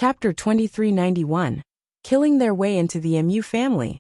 Chapter 2391. Killing their way into the Mu family.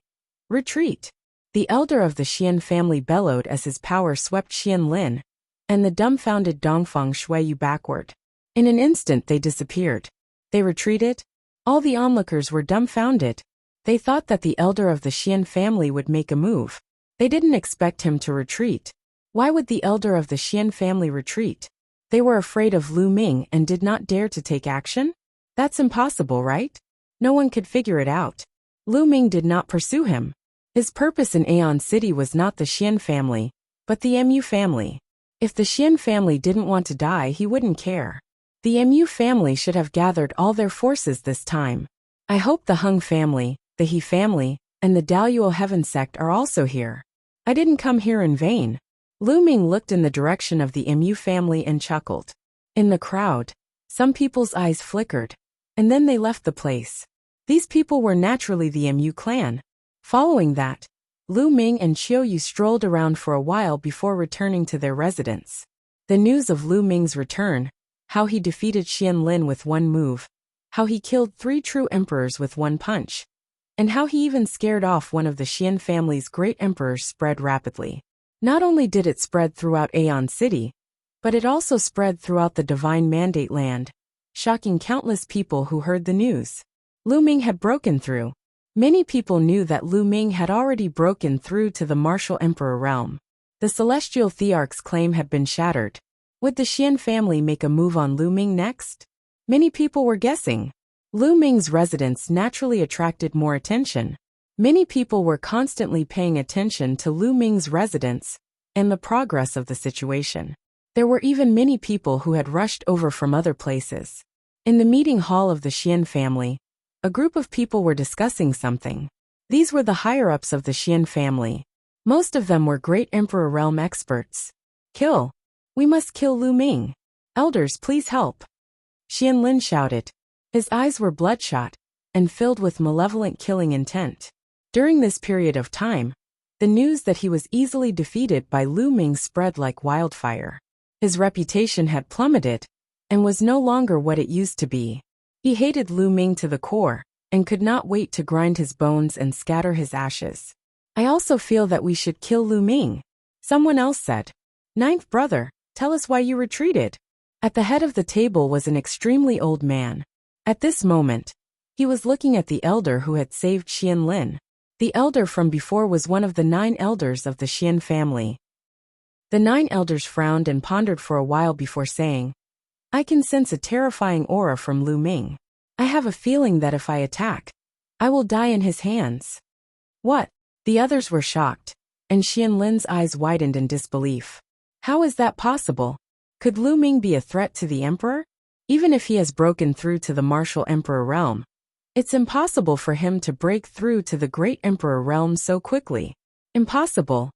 Retreat. The elder of the Xian family bellowed as his power swept Xian Lin and the dumbfounded Dongfang Shuiyu backward. In an instant they disappeared. They retreated? All the onlookers were dumbfounded. They thought that the elder of the Xian family would make a move. They didn't expect him to retreat. Why would the elder of the Xian family retreat? They were afraid of Lu Ming and did not dare to take action? That's impossible, right? No one could figure it out. Lu Ming did not pursue him. His purpose in Aeon City was not the Xian family, but the Mu family. If the Xian family didn't want to die, he wouldn't care. The Mu family should have gathered all their forces this time. I hope the Hung family, the He family, and the Daluo Heaven sect are also here. I didn't come here in vain. Lu Ming looked in the direction of the Mu family and chuckled. In the crowd, some people's eyes flickered, and then they left the place. These people were naturally the Mu clan. Following that, Lu Ming and Qiuyu strolled around for a while before returning to their residence. The news of Lu Ming's return, how he defeated Xian Lin with one move, how he killed 3 true emperors with one punch, and how he even scared off one of the Xian family's great emperors spread rapidly. Not only did it spread throughout Aeon City, but it also spread throughout the Divine Mandate land, shocking countless people who heard the news. Lu Ming had broken through. Many people knew that Lu Ming had already broken through to the martial emperor realm. The celestial thearch's claim had been shattered. Would the Xian family make a move on Lu Ming next? Many people were guessing. Lu Ming's residence naturally attracted more attention. Many people were constantly paying attention to Lu Ming's residence and the progress of the situation. There were even many people who had rushed over from other places. In the meeting hall of the Xian family, a group of people were discussing something. These were the higher-ups of the Xian family. Most of them were great emperor realm experts. Kill. We must kill Lu Ming. Elders, please help. Xian Lin shouted. His eyes were bloodshot and filled with malevolent killing intent. During this period of time, the news that he was easily defeated by Lu Ming spread like wildfire. His reputation had plummeted and was no longer what it used to be. He hated Lu Ming to the core and could not wait to grind his bones and scatter his ashes. I also feel that we should kill Lu Ming. Someone else said. Ninth brother, tell us why you retreated. At the head of the table was an extremely old man. At this moment, he was looking at the elder who had saved Xian Lin. The elder from before was one of the 9 elders of the Xian family. The 9 elders frowned and pondered for a while before saying, I can sense a terrifying aura from Lu Ming. I have a feeling that if I attack, I will die in his hands. What? The others were shocked, and Xian Lin's eyes widened in disbelief. How is that possible? Could Lu Ming be a threat to the emperor? Even if he has broken through to the martial emperor realm, it's impossible for him to break through to the great emperor realm so quickly. Impossible.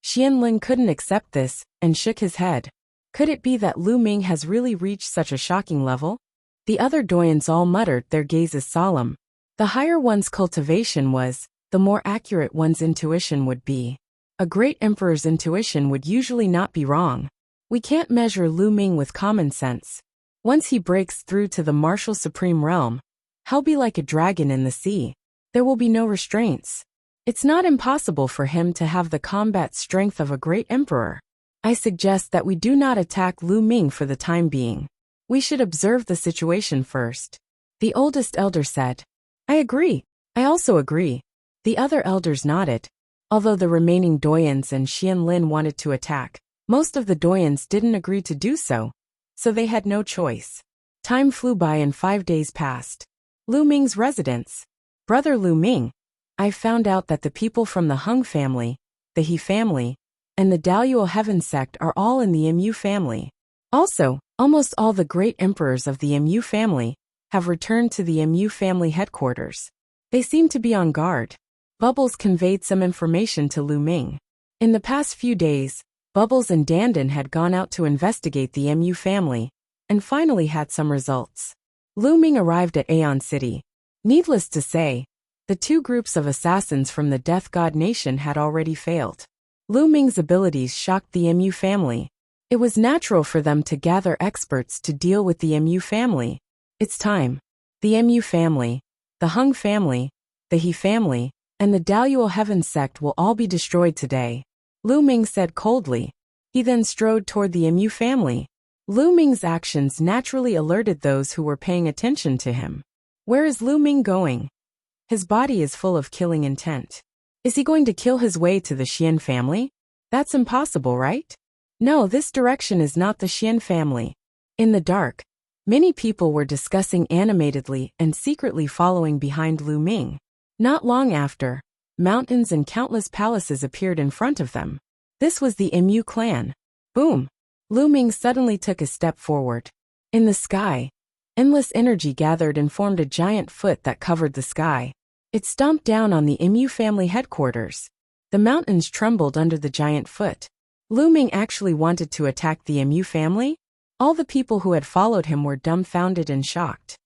Xian Lin couldn't accept this and shook his head. Could it be that Lu Ming has really reached such a shocking level? The other doyens all muttered, their gazes solemn. The higher one's cultivation was, the more accurate one's intuition would be. A great emperor's intuition would usually not be wrong. We can't measure Lu Ming with common sense. Once he breaks through to the martial supreme realm, he'll be like a dragon in the sea. There will be no restraints. It's not impossible for him to have the combat strength of a great emperor. I suggest that we do not attack Lu Ming for the time being. We should observe the situation first. The oldest elder said. I agree. I also agree. The other elders nodded. Although the remaining doyens and Xian Lin wanted to attack, most of the doyens didn't agree to do so, so they had no choice. Time flew by and 5 days passed. Lu Ming's residence. Brother Lu Ming, I found out that the people from the Hung family, the He family, and the Daluo Heaven sect are all in the Mu family. Also, almost all the great emperors of the Mu family have returned to the Mu family headquarters. They seem to be on guard. Bubbles conveyed some information to Lu Ming. In the past few days, Bubbles and Dandan had gone out to investigate the Mu family, and finally had some results. Lu Ming arrived at Aeon City. Needless to say, the 2 groups of assassins from the Death God Nation had already failed. Lu Ming's abilities shocked the Mu family. It was natural for them to gather experts to deal with the Mu family. It's time. The Mu family, the Hung family, the He family, and the Daluo Heaven sect will all be destroyed today, Lu Ming said coldly. He then strode toward the Mu family. Lu Ming's actions naturally alerted those who were paying attention to him. Where is Lu Ming going? His body is full of killing intent. Is he going to kill his way to the Xian family? That's impossible, right? No, this direction is not the Xian family. In the dark, many people were discussing animatedly and secretly following behind Lu Ming. Not long after, mountains and countless palaces appeared in front of them. This was the Mu clan. Boom! Lu Ming suddenly took a step forward. In the sky, endless energy gathered and formed a giant foot that covered the sky. It stomped down on the Mu family headquarters. The mountains trembled under the giant foot. Lu Ming actually wanted to attack the Mu family? All the people who had followed him were dumbfounded and shocked.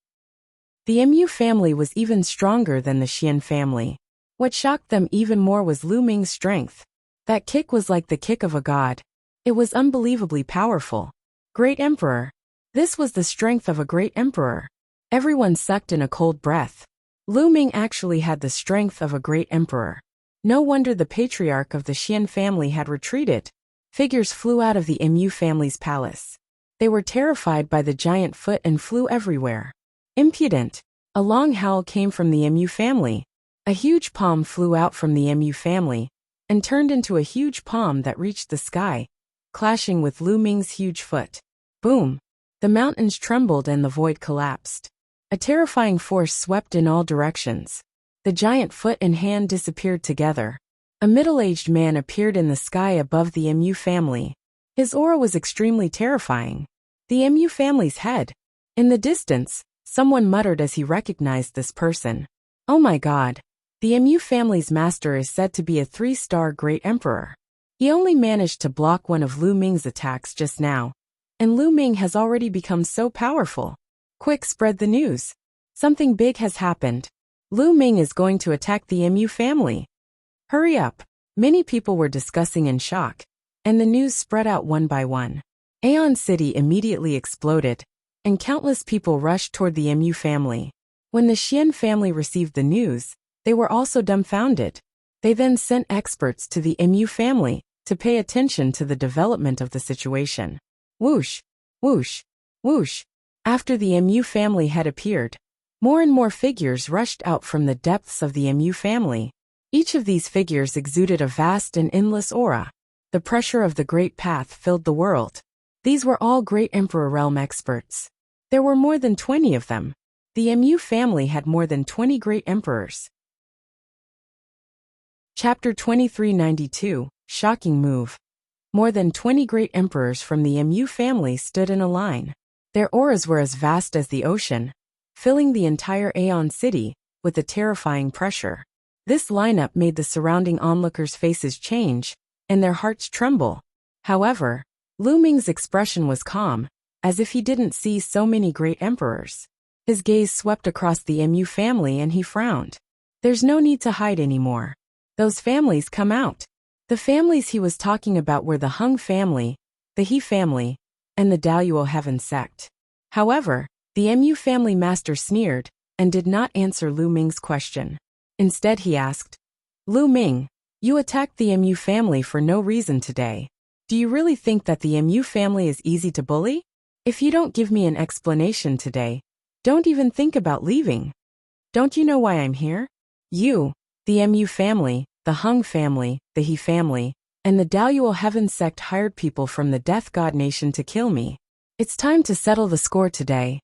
The Mu family was even stronger than the Xian family. What shocked them even more was Lu Ming's strength. That kick was like the kick of a god. It was unbelievably powerful. Great Emperor. This was the strength of a great emperor. Everyone sucked in a cold breath. Lu Ming actually had the strength of a great emperor. No wonder the patriarch of the Xian family had retreated. Figures flew out of the Mu family's palace. They were terrified by the giant foot and flew everywhere. Impudent! A long howl came from the Mu family. A huge palm flew out from the Mu family and turned into a huge palm that reached the sky, clashing with Lu Ming's huge foot. Boom! The mountains trembled and the void collapsed. A terrifying force swept in all directions. The giant foot and hand disappeared together. A middle-aged man appeared in the sky above the Mu family. His aura was extremely terrifying. The Mu family's head. In the distance, someone muttered as he recognized this person. Oh my god. The Mu family's master is said to be a 3-star great emperor. He only managed to block one of Lu Ming's attacks just now. And Lu Ming has already become so powerful. Quick, spread the news. Something big has happened. Lu Ming is going to attack the Mu family. Hurry up. Many people were discussing in shock, and the news spread out one by one. Aeon City immediately exploded, and countless people rushed toward the Mu family. When the Xian family received the news, they were also dumbfounded. They then sent experts to the Mu family to pay attention to the development of the situation. Whoosh, whoosh, whoosh. After the Mu family had appeared, more and more figures rushed out from the depths of the Mu family. Each of these figures exuded a vast and endless aura. The pressure of the Great Path filled the world. These were all Great Emperor Realm experts. There were more than 20 of them. The Mu family had more than 20 Great Emperors. Chapter 2392, Shocking Move. More than 20 Great Emperors from the Mu family stood in a line. Their auras were as vast as the ocean, filling the entire Aeon City with a terrifying pressure. This lineup made the surrounding onlookers' faces change, and their hearts tremble. However, Lu Ming's expression was calm, as if he didn't see so many great emperors. His gaze swept across the Mu family and he frowned. There's no need to hide anymore. Those families come out. The families he was talking about were the Hung family, the He family, and the Daluo Heaven sect. However, the Mu family master sneered and did not answer Lu Ming's question. Instead he asked, Lu Ming, you attacked the Mu family for no reason today. Do you really think that the Mu family is easy to bully? If you don't give me an explanation today, don't even think about leaving. Don't you know why I'm here? You, the Mu family, the Hung family, the He family, and the Daluo Heaven sect hired people from the Death God Nation to kill me. It's time to settle the score today.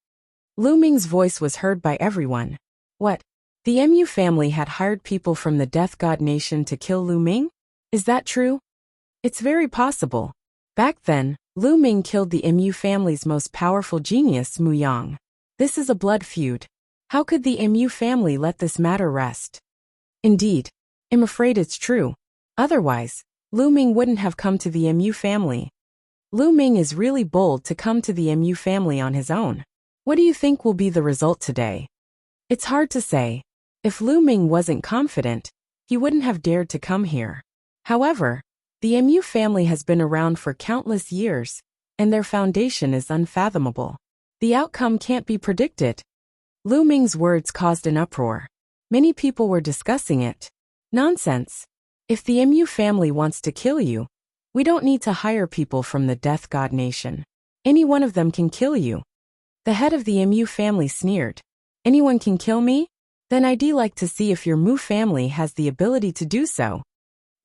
Lu Ming's voice was heard by everyone. What? The Mu family had hired people from the Death God Nation to kill Lu Ming? Is that true? It's very possible. Back then, Lu Ming killed the Mu family's most powerful genius, Mu Yang. This is a blood feud. How could the Mu family let this matter rest? Indeed, I'm afraid it's true. Otherwise, Lu Ming wouldn't have come to the Mu family. Lu Ming is really bold to come to the Mu family on his own. What do you think will be the result today? It's hard to say. If Lu Ming wasn't confident, he wouldn't have dared to come here. However, the Mu family has been around for countless years, and their foundation is unfathomable. The outcome can't be predicted. Lu Ming's words caused an uproar. Many people were discussing it. Nonsense. If the MU family wants to kill you, we don't need to hire people from the Death God Nation. Any one of them can kill you. The head of the MU family sneered. Anyone can kill me? Then I'd like to see if your Mu family has the ability to do so.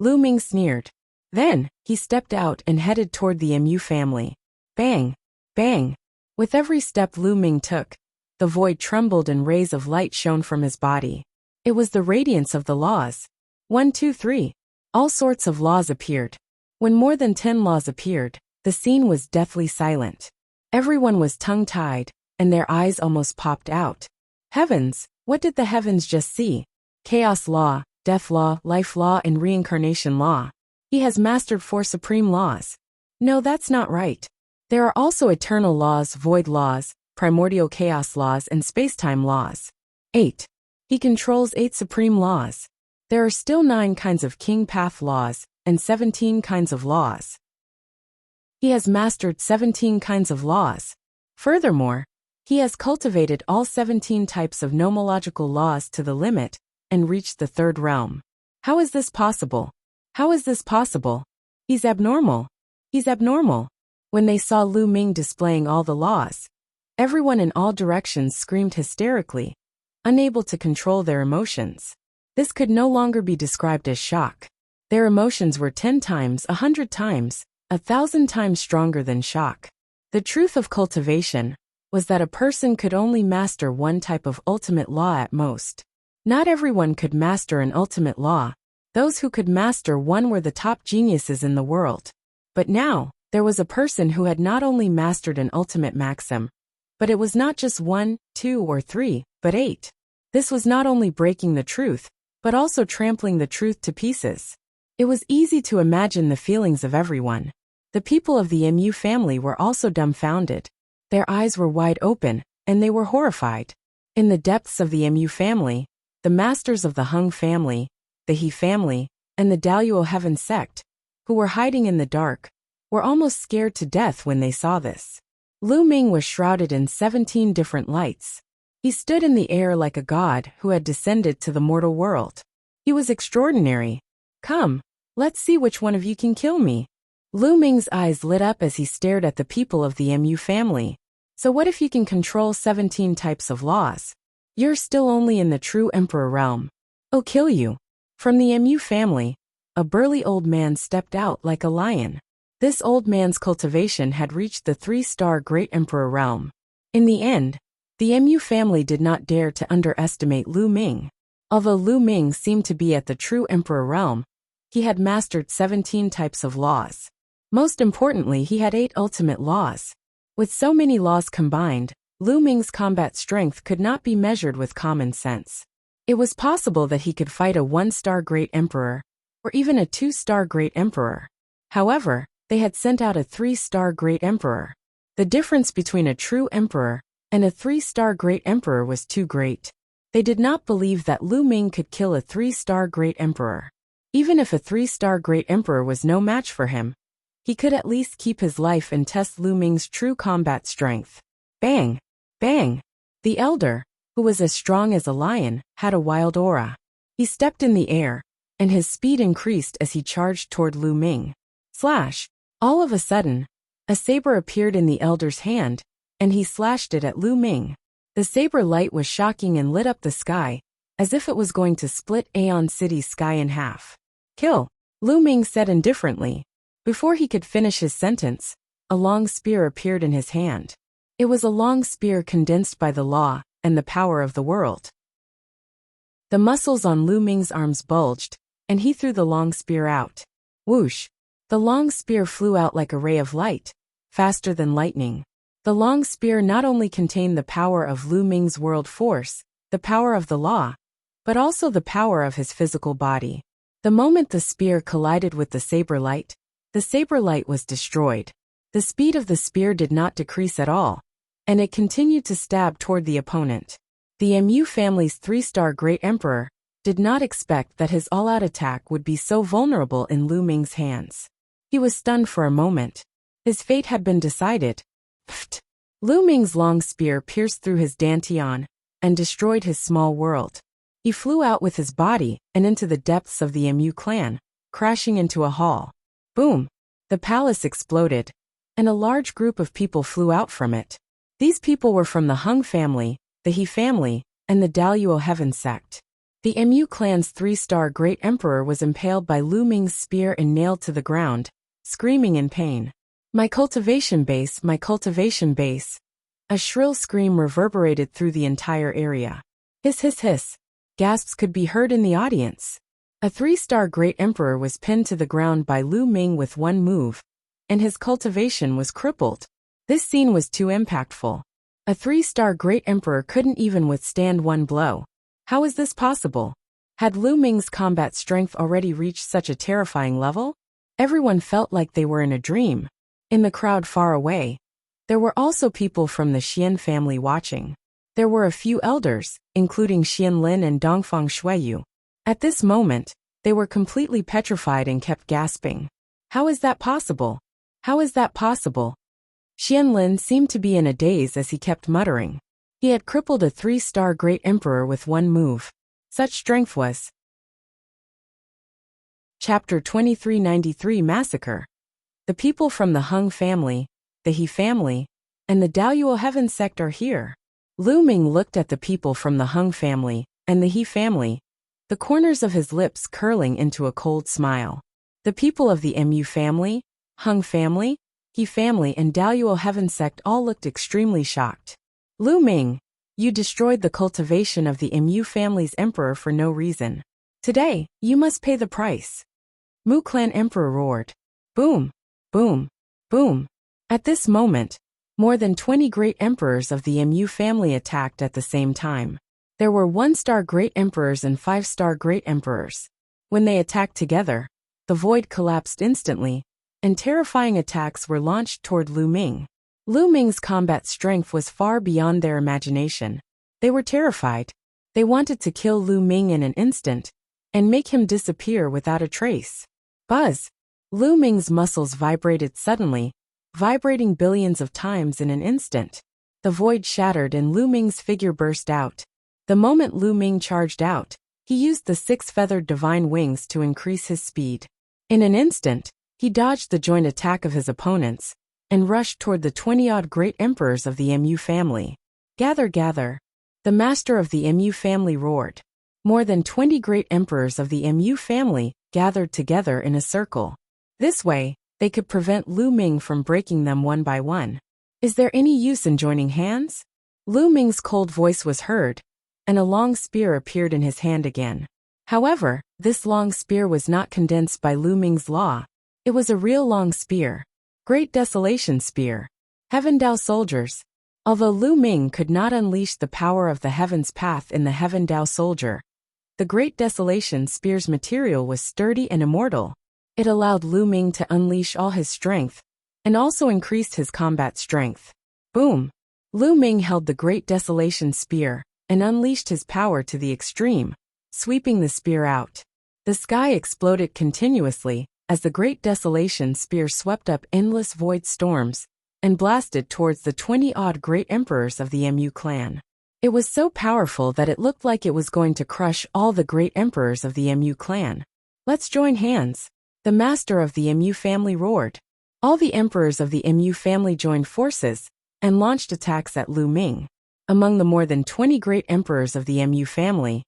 Lu Ming sneered. Then, he stepped out and headed toward the MU family. Bang! Bang! With every step Lu Ming took, the void trembled and rays of light shone from his body. It was the radiance of the laws. 1, 2, 3. All sorts of laws appeared. When more than 10 laws appeared, the scene was deathly silent. Everyone was tongue-tied, and their eyes almost popped out. Heavens, what did the heavens just see? Chaos law, death law, life law, and reincarnation law. He has mastered 4 supreme laws. No, that's not right. There are also eternal laws, void laws, primordial chaos laws, and space-time laws. 8. He controls 8 supreme laws. There are still 9 kinds of king path laws, and 17 kinds of laws. He has mastered 17 kinds of laws. Furthermore, he has cultivated all 17 types of nomological laws to the limit, and reached the 3rd realm. How is this possible? How is this possible? He's abnormal. He's abnormal. When they saw Lu Ming displaying all the laws, everyone in all directions screamed hysterically, unable to control their emotions. This could no longer be described as shock. Their emotions were 10 times, 100 times, 1,000 times stronger than shock. The truth of cultivation was that a person could only master one type of ultimate law at most. Not everyone could master an ultimate law. Those who could master one were the top geniuses in the world. But now, there was a person who had not only mastered an ultimate maxim, but it was not just 1, 2, or 3, but 8. This was not only breaking the truth, but also trampling the truth to pieces. It was easy to imagine the feelings of everyone. The people of the MU family were also dumbfounded. Their eyes were wide open, and they were horrified. In the depths of the MU family, the masters of the Hung family, the He family, and the Daluo Heaven sect, who were hiding in the dark, were almost scared to death when they saw this. Lu Ming was shrouded in 17 different lights. He stood in the air like a god who had descended to the mortal world. He was extraordinary. Come, let's see which one of you can kill me. Lu Ming's eyes lit up as he stared at the people of the MU family. So what if you can control 17 types of laws? You're still only in the true emperor realm. I'll kill you. From the MU family, a burly old man stepped out like a lion. This old man's cultivation had reached the 3-star Great Emperor realm. In the end, the MU family did not dare to underestimate Lu Ming. Although Lu Ming seemed to be at the true emperor realm, he had mastered 17 types of laws. Most importantly, he had 8 ultimate laws. With so many laws combined, Lu Ming's combat strength could not be measured with common sense. It was possible that he could fight a 1-star Great Emperor, or even a 2-star Great Emperor. However, they had sent out a 3-star Great Emperor. The difference between a true emperor and a 3-star Great Emperor was too great. They did not believe that Lu Ming could kill a 3-star Great Emperor. Even if a 3-star Great Emperor was no match for him, he could at least keep his life and test Lu Ming's true combat strength. Bang! Bang! The elder, who was as strong as a lion, had a wild aura. He stepped in the air, and his speed increased as he charged toward Lu Ming. Slash! All of a sudden, a saber appeared in the elder's hand, and he slashed it at Lu Ming. The saber light was shocking and lit up the sky, as if it was going to split Aeon City's sky in half. Kill! Lu Ming said indifferently. Before he could finish his sentence, a long spear appeared in his hand. It was a long spear condensed by the law and the power of the world. The muscles on Lu Ming's arms bulged, and he threw the long spear out. Whoosh! The long spear flew out like a ray of light, faster than lightning. The long spear not only contained the power of Lu Ming's world force, the power of the law, but also the power of his physical body. The moment the spear collided with the saber light was destroyed. The speed of the spear did not decrease at all, and it continued to stab toward the opponent. The MU family's 3-star Great Emperor did not expect that his all-out attack would be so vulnerable in Lu Ming's hands. He was stunned for a moment. His fate had been decided. Pfft! Lu Ming's long spear pierced through his dantian, and destroyed his small world. He flew out with his body and into the depths of the Mu clan, crashing into a hall. Boom! The palace exploded, and a large group of people flew out from it. These people were from the Hung family, the He family, and the Daluo Heaven sect. The Mu clan's 3-star Great Emperor was impaled by Lu Ming's spear and nailed to the ground, screaming in pain. My cultivation base, my cultivation base. A shrill scream reverberated through the entire area. Hiss hiss hiss. Gasps could be heard in the audience. A 3-star Great Emperor was pinned to the ground by Lu Ming with one move, and his cultivation was crippled. This scene was too impactful. A 3-star Great Emperor couldn't even withstand one blow. How is this possible? Had Lu Ming's combat strength already reached such a terrifying level? Everyone felt like they were in a dream. In the crowd far away, there were also people from the Xian family watching. There were a few elders, including Xian Lin and Dongfang Shuiyu. At this moment, they were completely petrified and kept gasping. How is that possible? How is that possible? Xian Lin seemed to be in a daze as he kept muttering. He had crippled a 3-star Great Emperor with one move. Such strength was. Chapter 2393 Massacre. The people from the Hung family, the He family, and the Daluo Heaven sect are here. Lu Ming looked at the people from the Hung family and the He family, the corners of his lips curling into a cold smile. The people of the Mu family, Hung family, He family, and Daluo Heaven sect all looked extremely shocked. Lu Ming, you destroyed the cultivation of the Mu family's emperor for no reason. Today, you must pay the price. Mu clan emperor roared. Boom, boom, boom. At this moment, more than 20 great emperors of the Mu family attacked at the same time. There were 1-star great emperors and 5-star great emperors. When they attacked together, the void collapsed instantly, and terrifying attacks were launched toward Lu Ming. Lu Ming's combat strength was far beyond their imagination. They were terrified. They wanted to kill Lu Ming in an instant, and make him disappear without a trace. Buzz! Lu Ming's muscles vibrated suddenly, vibrating billions of times in an instant. The void shattered and Lu Ming's figure burst out. The moment Lu Ming charged out, he used the 6-feathered divine wings to increase his speed. In an instant, he dodged the joint attack of his opponents, and rushed toward the 20-odd great emperors of the Mu family. Gather, gather. The master of the Mu family roared. More than 20 great emperors of the Mu family gathered together in a circle. This way, they could prevent Lu Ming from breaking them one by one. Is there any use in joining hands? Lu Ming's cold voice was heard, and a long spear appeared in his hand again. However, this long spear was not condensed by Lu Ming's law. It was a real long spear. Great Desolation Spear. Heaven Dao Soldiers. Although Lu Ming could not unleash the power of the Heaven's Path in the Heaven Dao Soldier, the Great Desolation Spear's material was sturdy and immortal. It allowed Lu Ming to unleash all his strength, and also increased his combat strength. Boom! Lu Ming held the Great Desolation Spear, and unleashed his power to the extreme, sweeping the spear out. The sky exploded continuously, as the Great Desolation Spear swept up endless void storms, and blasted towards the 20-odd great emperors of the Mu clan. It was so powerful that it looked like it was going to crush all the great emperors of the Mu clan. Let's join hands. The master of the Mu family roared. All the emperors of the Mu family joined forces, and launched attacks at Lu Ming. Among the more than 20 great emperors of the Mu family,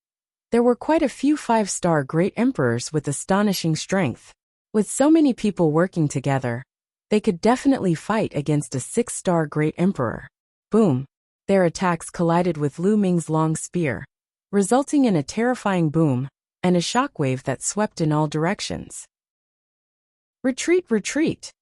there were quite a few 5-star great emperors with astonishing strength. With so many people working together, they could definitely fight against a 6-star great emperor. Boom! Their attacks collided with Lu Ming's long spear, resulting in a terrifying boom, and a shockwave that swept in all directions. Retreat, retreat!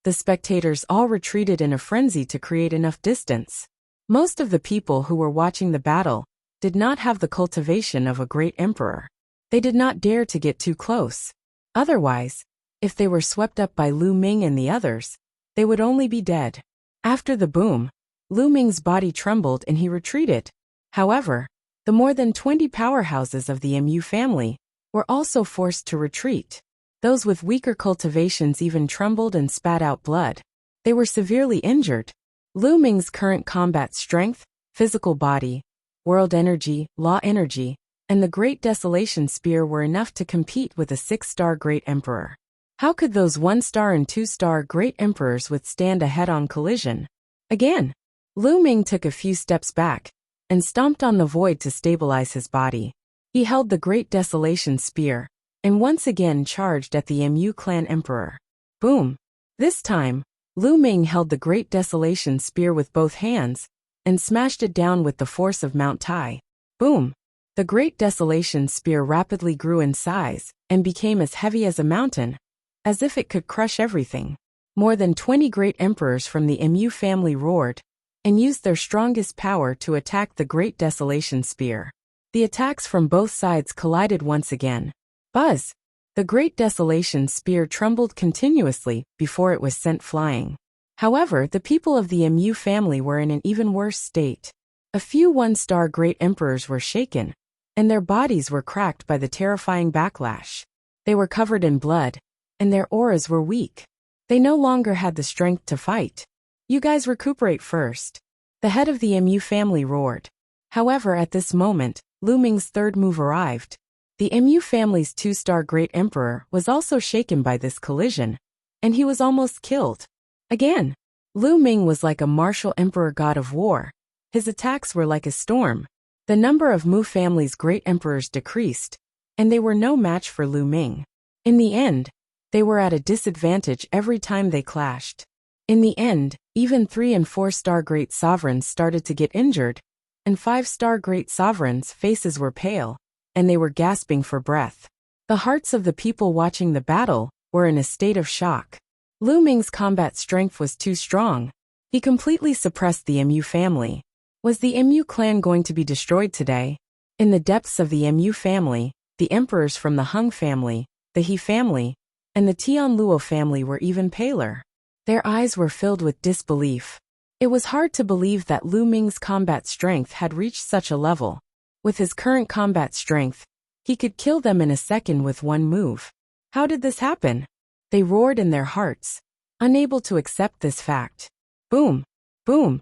The spectators all retreated in a frenzy to create enough distance. Most of the people who were watching the battle did not have the cultivation of a great emperor. They did not dare to get too close. Otherwise, if they were swept up by Lu Ming and the others, they would only be dead. After the boom, Lu Ming's body trembled and he retreated. However, the more than 20 powerhouses of the Mu family were also forced to retreat. Those with weaker cultivations even trembled and spat out blood. They were severely injured. Lu Ming's current combat strength, physical body, world energy, law energy, and the Great Desolation Spear were enough to compete with a 6-star Great Emperor. How could those 1-star and 2-star Great Emperors withstand a head-on collision? Again, Lu Ming took a few steps back and stomped on the void to stabilize his body. He held the Great Desolation Spear and once again charged at the Mu clan emperor. Boom! This time, Lu Ming held the Great Desolation Spear with both hands and smashed it down with the force of Mount Tai. Boom! The Great Desolation Spear rapidly grew in size and became as heavy as a mountain, as if it could crush everything. More than 20 great emperors from the Mu family roared and used their strongest power to attack the Great Desolation Spear. The attacks from both sides collided once again. Buzz! The Great Desolation Spear trembled continuously before it was sent flying. However, the people of the Mu family were in an even worse state. A few 1-star great emperors were shaken, and their bodies were cracked by the terrifying backlash. They were covered in blood, and their auras were weak. They no longer had the strength to fight. You guys recuperate first. The head of the Mu family roared. However, at this moment, Lu Ming's third move arrived. The Mu family's 2-star Great Emperor was also shaken by this collision, and he was almost killed. Again, Lu Ming was like a martial emperor god of war. His attacks were like a storm. The number of Mu family's great emperors decreased, and they were no match for Lu Ming. In the end, they were at a disadvantage every time they clashed. In the end, even 3- and 4-star great sovereigns started to get injured, and 5-star great sovereigns' faces were pale, and they were gasping for breath. The hearts of the people watching the battle were in a state of shock. Lu Ming's combat strength was too strong. He completely suppressed the Mu family. Was the Mu clan going to be destroyed today? In the depths of the Mu family, the emperors from the Hung family, the He family, and the Tianluo family were even paler. Their eyes were filled with disbelief. It was hard to believe that Lu Ming's combat strength had reached such a level. With his current combat strength, he could kill them in a second with one move. How did this happen? They roared in their hearts, unable to accept this fact. Boom! Boom!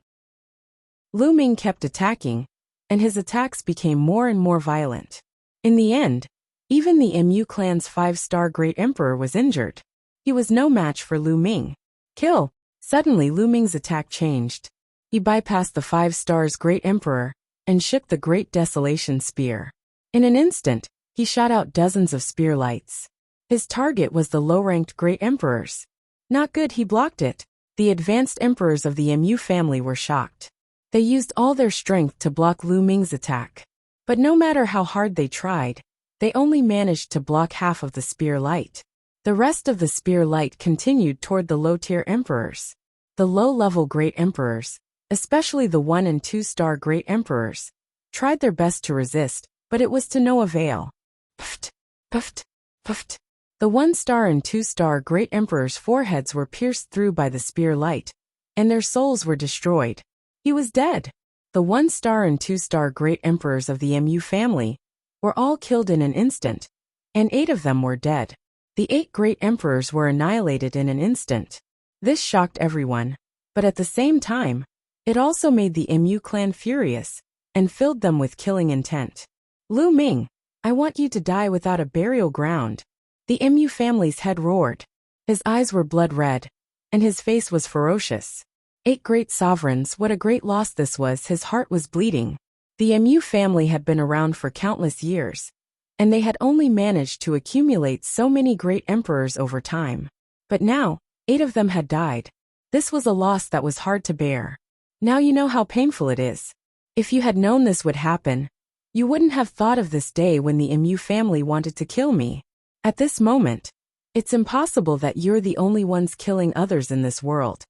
Lu Ming kept attacking, and his attacks became more and more violent. In the end, even the Mu clan's 5-star Great Emperor was injured. He was no match for Lu Ming. Kill! Suddenly Lu Ming's attack changed. He bypassed the 5-star's Great Emperor and shook the Great Desolation Spear. In an instant, he shot out dozens of spear lights. His target was the low-ranked Great Emperors. Not good, he blocked it. The advanced emperors of the Mu family were shocked. They used all their strength to block Lu Ming's attack. But no matter how hard they tried, they only managed to block half of the spear light. The rest of the spear light continued toward the low-tier emperors. The low-level Great Emperors, especially the 1- and 2-star Great Emperors, tried their best to resist, but it was to no avail. Puffed, puffed, puffed. The 1-star and 2-star Great Emperors' foreheads were pierced through by the spear light, and their souls were destroyed. He was dead. The 1-star and 2-star Great Emperors of the Mu family were all killed in an instant, and 8 of them were dead. The 8 Great Emperors were annihilated in an instant. This shocked everyone, but at the same time, it also made the Mu clan furious and filled them with killing intent. Lu Ming, I want you to die without a burial ground. The Mu family's head roared. His eyes were blood red, and his face was ferocious. 8 great sovereigns, what a great loss this was. His heart was bleeding. The Mu family had been around for countless years, and they had only managed to accumulate so many great emperors over time. But now, 8 of them had died. This was a loss that was hard to bear. Now you know how painful it is. If you had known this would happen, you wouldn't have thought of this day when the Mu family wanted to kill me. At this moment, it's impossible that you're the only ones killing others in this world,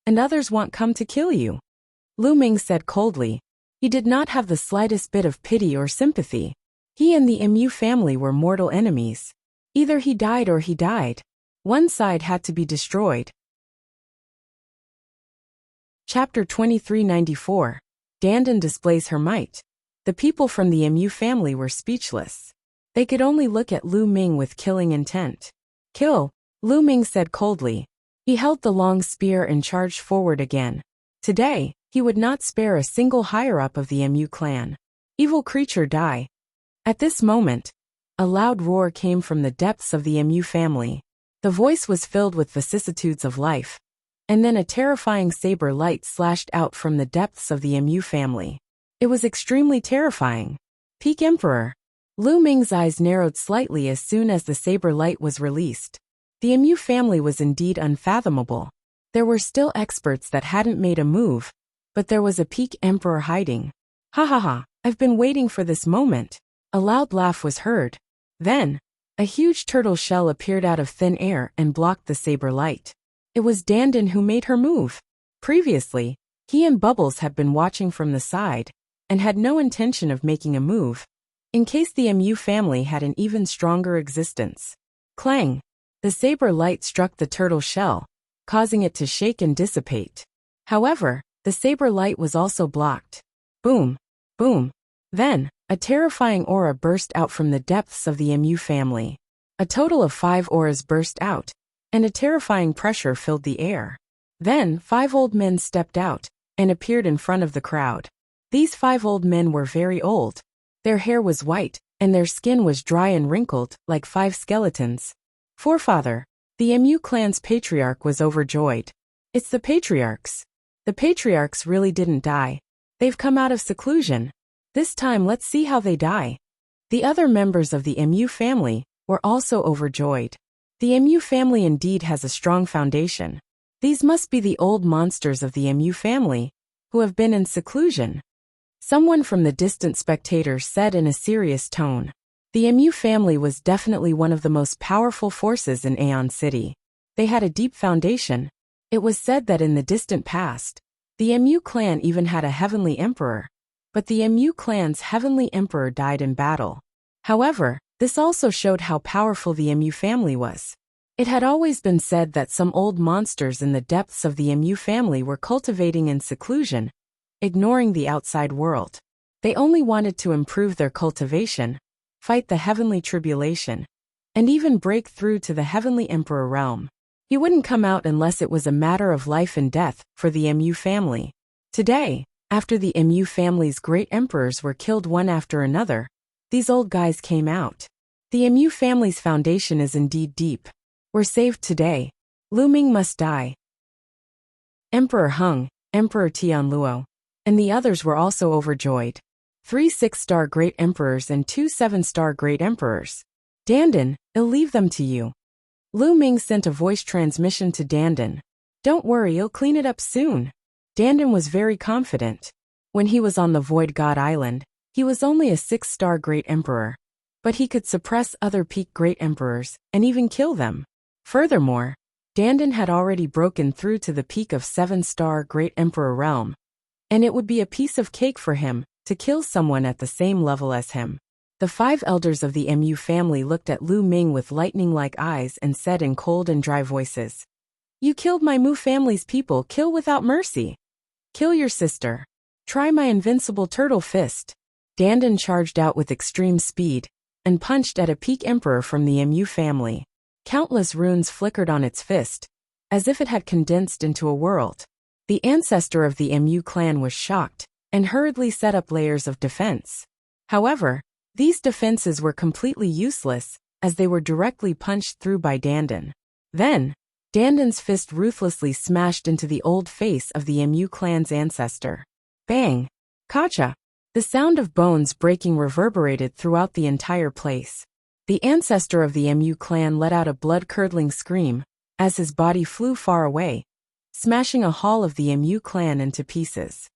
and others won't come to kill you. Lu Ming said coldly. He did not have the slightest bit of pity or sympathy. He and the Mu family were mortal enemies. Either he died or he died. One side had to be destroyed. Chapter 2394. Dandan displays her might. The people from the Mu family were speechless. They could only look at Lu Ming with killing intent. Kill, Lu Ming said coldly. He held the long spear and charged forward again. Today, he would not spare a single higher-up of the Mu clan. Evil creature die. At this moment, a loud roar came from the depths of the Mu family. The voice was filled with vicissitudes of life, and then a terrifying saber light slashed out from the depths of the Mu family. It was extremely terrifying. Peak Emperor. Lu Ming's eyes narrowed slightly as soon as the saber light was released. The Mu family was indeed unfathomable. There were still experts that hadn't made a move, but there was a Peak Emperor hiding. Ha ha ha, I've been waiting for this moment. A loud laugh was heard. Then, a huge turtle shell appeared out of thin air and blocked the saber light. It was Dandin who made her move. Previously, he and Bubbles had been watching from the side, and had no intention of making a move, in case the Mu family had an even stronger existence. Clang! The saber light struck the turtle shell, causing it to shake and dissipate. However, the saber light was also blocked. Boom! Boom! Then, a terrifying aura burst out from the depths of the Mu family. A total of 5 auras burst out, and a terrifying pressure filled the air. Then 5 old men stepped out, and appeared in front of the crowd. These 5 old men were very old. Their hair was white, and their skin was dry and wrinkled, like 5 skeletons. Forefather, the Mu clan's patriarch, was overjoyed. It's the patriarchs. The patriarchs really didn't die. They've come out of seclusion. This time let's see how they die. The other members of the Mu family were also overjoyed. The Mu family indeed has a strong foundation. These must be the old monsters of the Mu family, who have been in seclusion. Someone from the distant spectators said in a serious tone. The Mu family was definitely one of the most powerful forces in Aeon City. They had a deep foundation. It was said that in the distant past, the Mu clan even had a heavenly emperor. But the Mu clan's heavenly emperor died in battle. However, this also showed how powerful the Mu family was. It had always been said that some old monsters in the depths of the Mu family were cultivating in seclusion, ignoring the outside world. They only wanted to improve their cultivation, fight the heavenly tribulation, and even break through to the heavenly emperor realm. He wouldn't come out unless it was a matter of life and death for the Mu family. Today, after the Mu family's great emperors were killed one after another, these old guys came out. The Mu family's foundation is indeed deep. We're saved today. Lu Ming must die. Emperor Hung, Emperor Tianluo, and the others were also overjoyed. 3 6-star great emperors and 2 7-star great emperors. Dandin, I'll leave them to you. Lu Ming sent a voice transmission to Dandin. Don't worry, I'll clean it up soon. Dandin was very confident. When he was on the Void God Island, he was only a 6-star great emperor. But he could suppress other peak great emperors, and even kill them. Furthermore, Dandin had already broken through to the peak of 7-star great emperor realm. And it would be a piece of cake for him to kill someone at the same level as him. The 5 elders of the Mu family looked at Lu Ming with lightning-like eyes and said in cold and dry voices, "You killed my Mu family's people, kill without mercy. Kill your sister. Try my invincible turtle fist." Dandin charged out with extreme speed, and punched at a peak emperor from the Mu family. Countless runes flickered on its fist, as if it had condensed into a world. The ancestor of the Mu clan was shocked, and hurriedly set up layers of defense. However, these defenses were completely useless, as they were directly punched through by Dandin. Then, Dandin's fist ruthlessly smashed into the old face of the Mu clan's ancestor. Bang! Kacha! The sound of bones breaking reverberated throughout the entire place. The ancestor of the Mu clan let out a blood-curdling scream, as his body flew far away, smashing a hall of the Mu clan into pieces.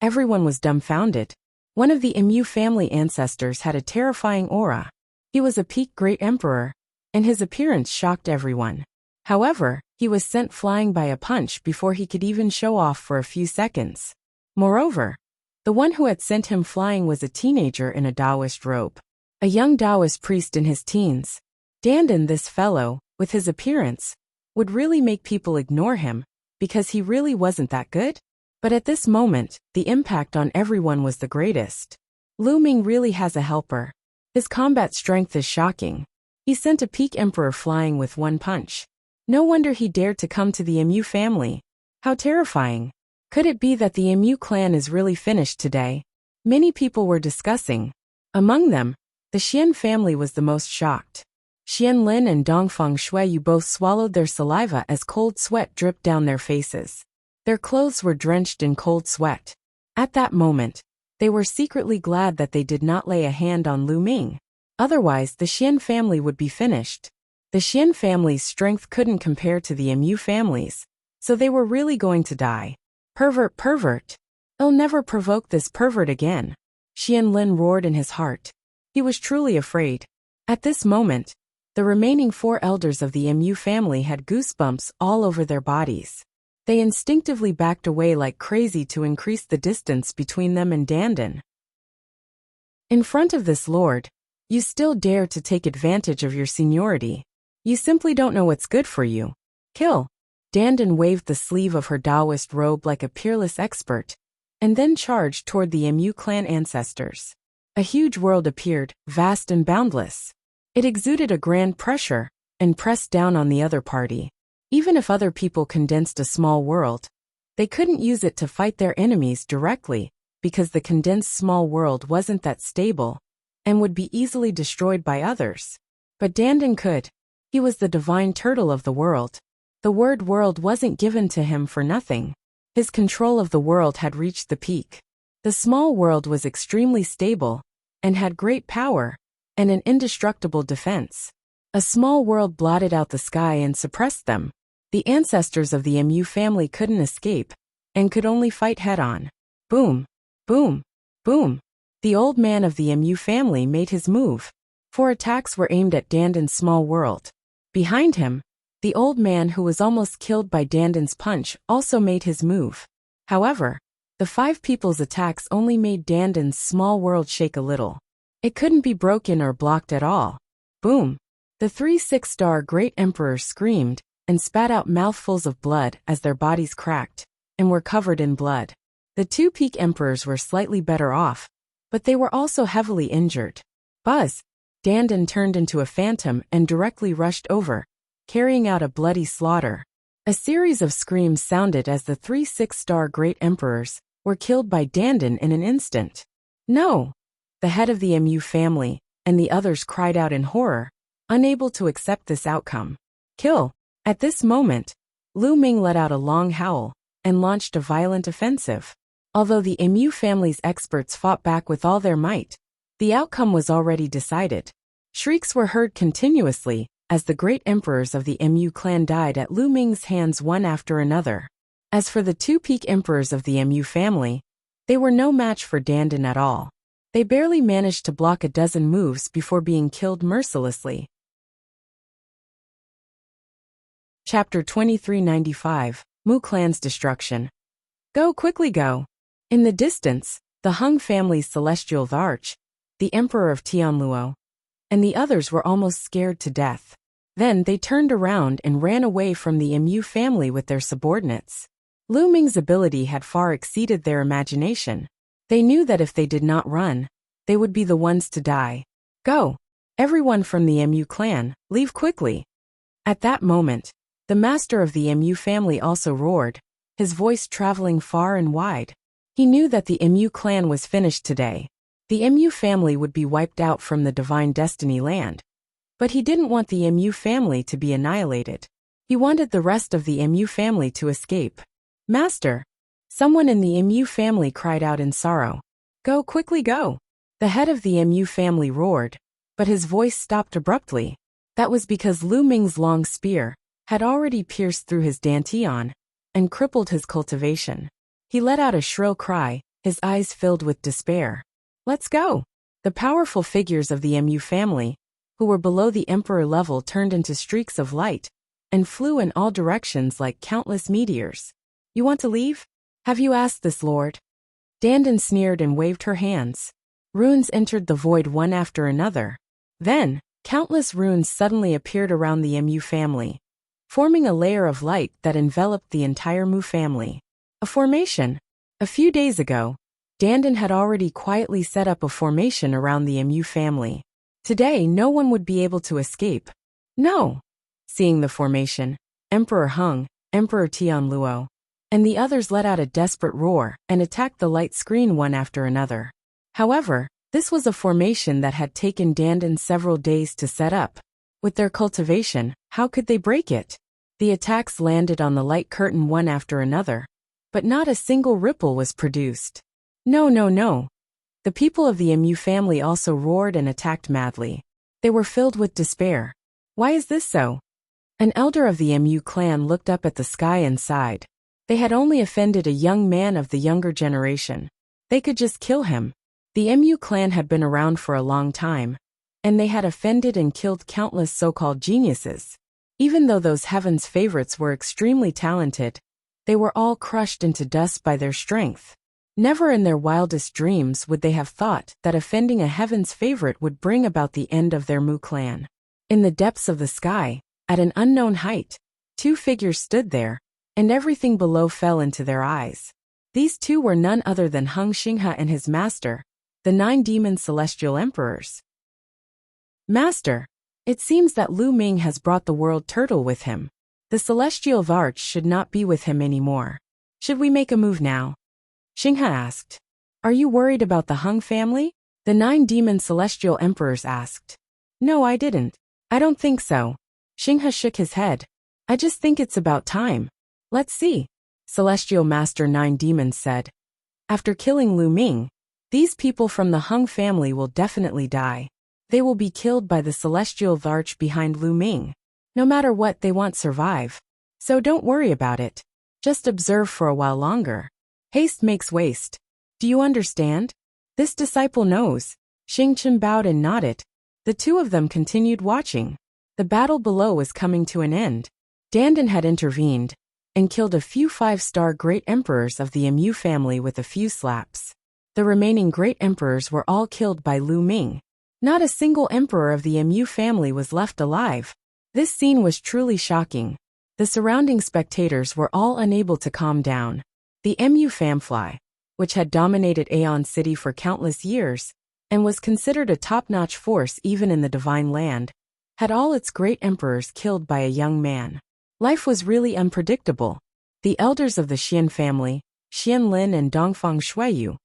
Everyone was dumbfounded. One of the Mu family ancestors had a terrifying aura. He was a peak great emperor, and his appearance shocked everyone. However, he was sent flying by a punch before he could even show off for a few seconds. Moreover, the one who had sent him flying was a teenager in a Taoist robe. A young Taoist priest in his teens. Dandin, this fellow, with his appearance, would really make people ignore him, because he really wasn't that good? But at this moment, the impact on everyone was the greatest. Lu Ming really has a helper. His combat strength is shocking. He sent a peak emperor flying with one punch. No wonder he dared to come to the Mu family. How terrifying. Could it be that the Mu clan is really finished today? Many people were discussing. Among them, the Xian family was the most shocked. Xian Lin and Dongfang Shuiyu both swallowed their saliva as cold sweat dripped down their faces. Their clothes were drenched in cold sweat. At that moment, they were secretly glad that they did not lay a hand on Lu Ming. Otherwise, the Xian family would be finished. The Xian family's strength couldn't compare to the Mu family's, so they were really going to die. Pervert, pervert. I'll never provoke this pervert again. Xian Lin roared in his heart. He was truly afraid. At this moment, the remaining 4 elders of the Mu family had goosebumps all over their bodies. They instinctively backed away like crazy to increase the distance between them and Dandan. In front of this lord, you still dare to take advantage of your seniority. You simply don't know what's good for you. Kill. Dandan waved the sleeve of her Taoist robe like a peerless expert, and then charged toward the Mu clan ancestors. A huge world appeared, vast and boundless. It exuded a grand pressure, and pressed down on the other party. Even if other people condensed a small world, they couldn't use it to fight their enemies directly, because the condensed small world wasn't that stable, and would be easily destroyed by others. But Dandan could. He was the divine turtle of the world. The word world wasn't given to him for nothing. His control of the world had reached the peak. The small world was extremely stable, and had great power, and an indestructible defense. A small world blotted out the sky and suppressed them. The ancestors of the Mu family couldn't escape, and could only fight head-on. Boom, boom, boom. The old man of the Mu family made his move. 4 attacks were aimed at Dandan's small world. Behind him, the old man who was almost killed by Dandan's punch also made his move. However, the 5 people's attacks only made Dandan's small world shake a little. It couldn't be broken or blocked at all. Boom. The 3 6-star Great Emperors screamed, and spat out mouthfuls of blood as their bodies cracked, and were covered in blood. The 2 Peak Emperors were slightly better off, but they were also heavily injured. Buzz! Dandan turned into a phantom and directly rushed over, carrying out a bloody slaughter. A series of screams sounded as the 3 6-star Great Emperors were killed by Dandan in an instant. No! The head of the Mu family, and the others cried out in horror, unable to accept this outcome. Kill! At this moment, Lu Ming let out a long howl, and launched a violent offensive. Although the Mu family's experts fought back with all their might, the outcome was already decided. Shrieks were heard continuously, as the great emperors of the Mu clan died at Lu Ming's hands one after another. As for the 2 Peak Emperors of the Mu family, they were no match for Dandan at all. They barely managed to block a dozen moves before being killed mercilessly. Chapter 2395, Mu Clan's Destruction. Go, quickly go! In the distance, the Hung family's celestial Varch, the Emperor of Tianluo, and the others were almost scared to death. Then they turned around and ran away from the Mu family with their subordinates. Lu Ming's ability had far exceeded their imagination. They knew that if they did not run, they would be the ones to die. Go! Everyone from the Mu clan, leave quickly! At that moment, the master of the Mu family also roared, his voice traveling far and wide. He knew that the Mu clan was finished today. The Mu family would be wiped out from the Divine Destiny land. But he didn't want the Mu family to be annihilated. He wanted the rest of the Mu family to escape. Master! Someone in the Mu family cried out in sorrow. Go, quickly go! The head of the Mu family roared, but his voice stopped abruptly. That was because Lu Ming's long spear had already pierced through his dantian and crippled his cultivation. He let out a shrill cry, his eyes filled with despair. Let's go! The powerful figures of the Mu family, who were below the emperor level, turned into streaks of light and flew in all directions like countless meteors. You want to leave? Have you asked this, Lord? Dandan sneered and waved her hands. Runes entered the void one after another. Then, countless runes suddenly appeared around the Mu family, forming a layer of light that enveloped the entire Mu family. A formation. A few days ago, Dandan had already quietly set up a formation around the Mu family. Today, no one would be able to escape. No! Seeing the formation, Emperor Hung, Emperor Tianluo, and the others let out a desperate roar and attacked the light screen one after another. However, this was a formation that had taken Dandan several days to set up. With their cultivation, how could they break it? The attacks landed on the light curtain one after another, but not a single ripple was produced. No, no, no. The people of the MU family also roared and attacked madly. They were filled with despair. Why is this so? An elder of the MU clan looked up at the sky and sighed. They had only offended a young man of the younger generation. They could just kill him. The MU clan had been around for a long time, and they had offended and killed countless so-called geniuses. Even though those heaven's favorites were extremely talented, they were all crushed into dust by their strength. Never in their wildest dreams would they have thought that offending a heaven's favorite would bring about the end of their Mu clan. In the depths of the sky, at an unknown height, two figures stood there, and everything below fell into their eyes. These two were none other than Hung Xinghe and his master, the 9 demon celestial emperors. Master, it seems that Lu Ming has brought the world turtle with him. The celestial Varch should not be with him anymore. Should we make a move now? Xinghe asked. Are you worried about the Hung family? The 9 demon celestial emperors asked. No, I didn't. I don't think so. Xinghe shook his head. I just think it's about time. Let's see. Celestial Master 9 Demons said. After killing Lu Ming, these people from the Hung family will definitely die. They will be killed by the celestial Varch behind Lu Ming. No matter what, they won't survive. So don't worry about it. Just observe for a while longer. Haste makes waste. Do you understand? This disciple knows. Xingchen bowed and nodded. The two of them continued watching. The battle below was coming to an end. Dandan had intervened and killed a few 5-star great emperors of the MU family with a few slaps. The remaining great emperors were all killed by Lu Ming. Not a single emperor of the MU family was left alive. This scene was truly shocking. The surrounding spectators were all unable to calm down. The MU famfly, which had dominated Aeon City for countless years, and was considered a top-notch force even in the Divine Land, had all its great emperors killed by a young man. Life was really unpredictable. The elders of the Xian family, Xian Lin and Dongfang Shuiyu,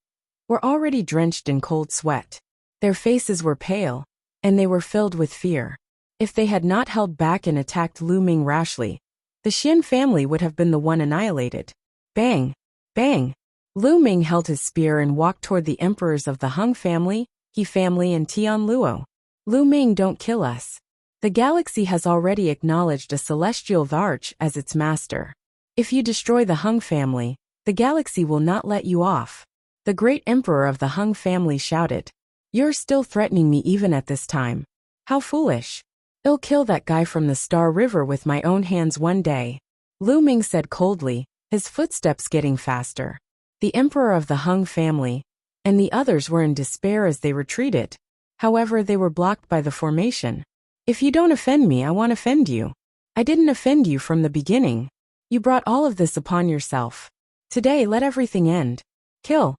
were already drenched in cold sweat. Their faces were pale, and they were filled with fear. If they had not held back and attacked Lu Ming rashly, the Xian family would have been the one annihilated. Bang! Bang! Lu Ming held his spear and walked toward the emperors of the Hung family, He family and Tian Luo. Lu Ming, don't kill us. The galaxy has already acknowledged a celestial Varch as its master. If you destroy the Hung family, the galaxy will not let you off. The great emperor of the Hung family shouted. You're still threatening me even at this time. How foolish. I'll kill that guy from the Star River with my own hands one day. Lu Ming said coldly, his footsteps getting faster. The emperor of the Hung family and the others were in despair as they retreated. However, they were blocked by the formation. If you don't offend me, I won't offend you. I didn't offend you from the beginning. You brought all of this upon yourself. Today, let everything end. Kill.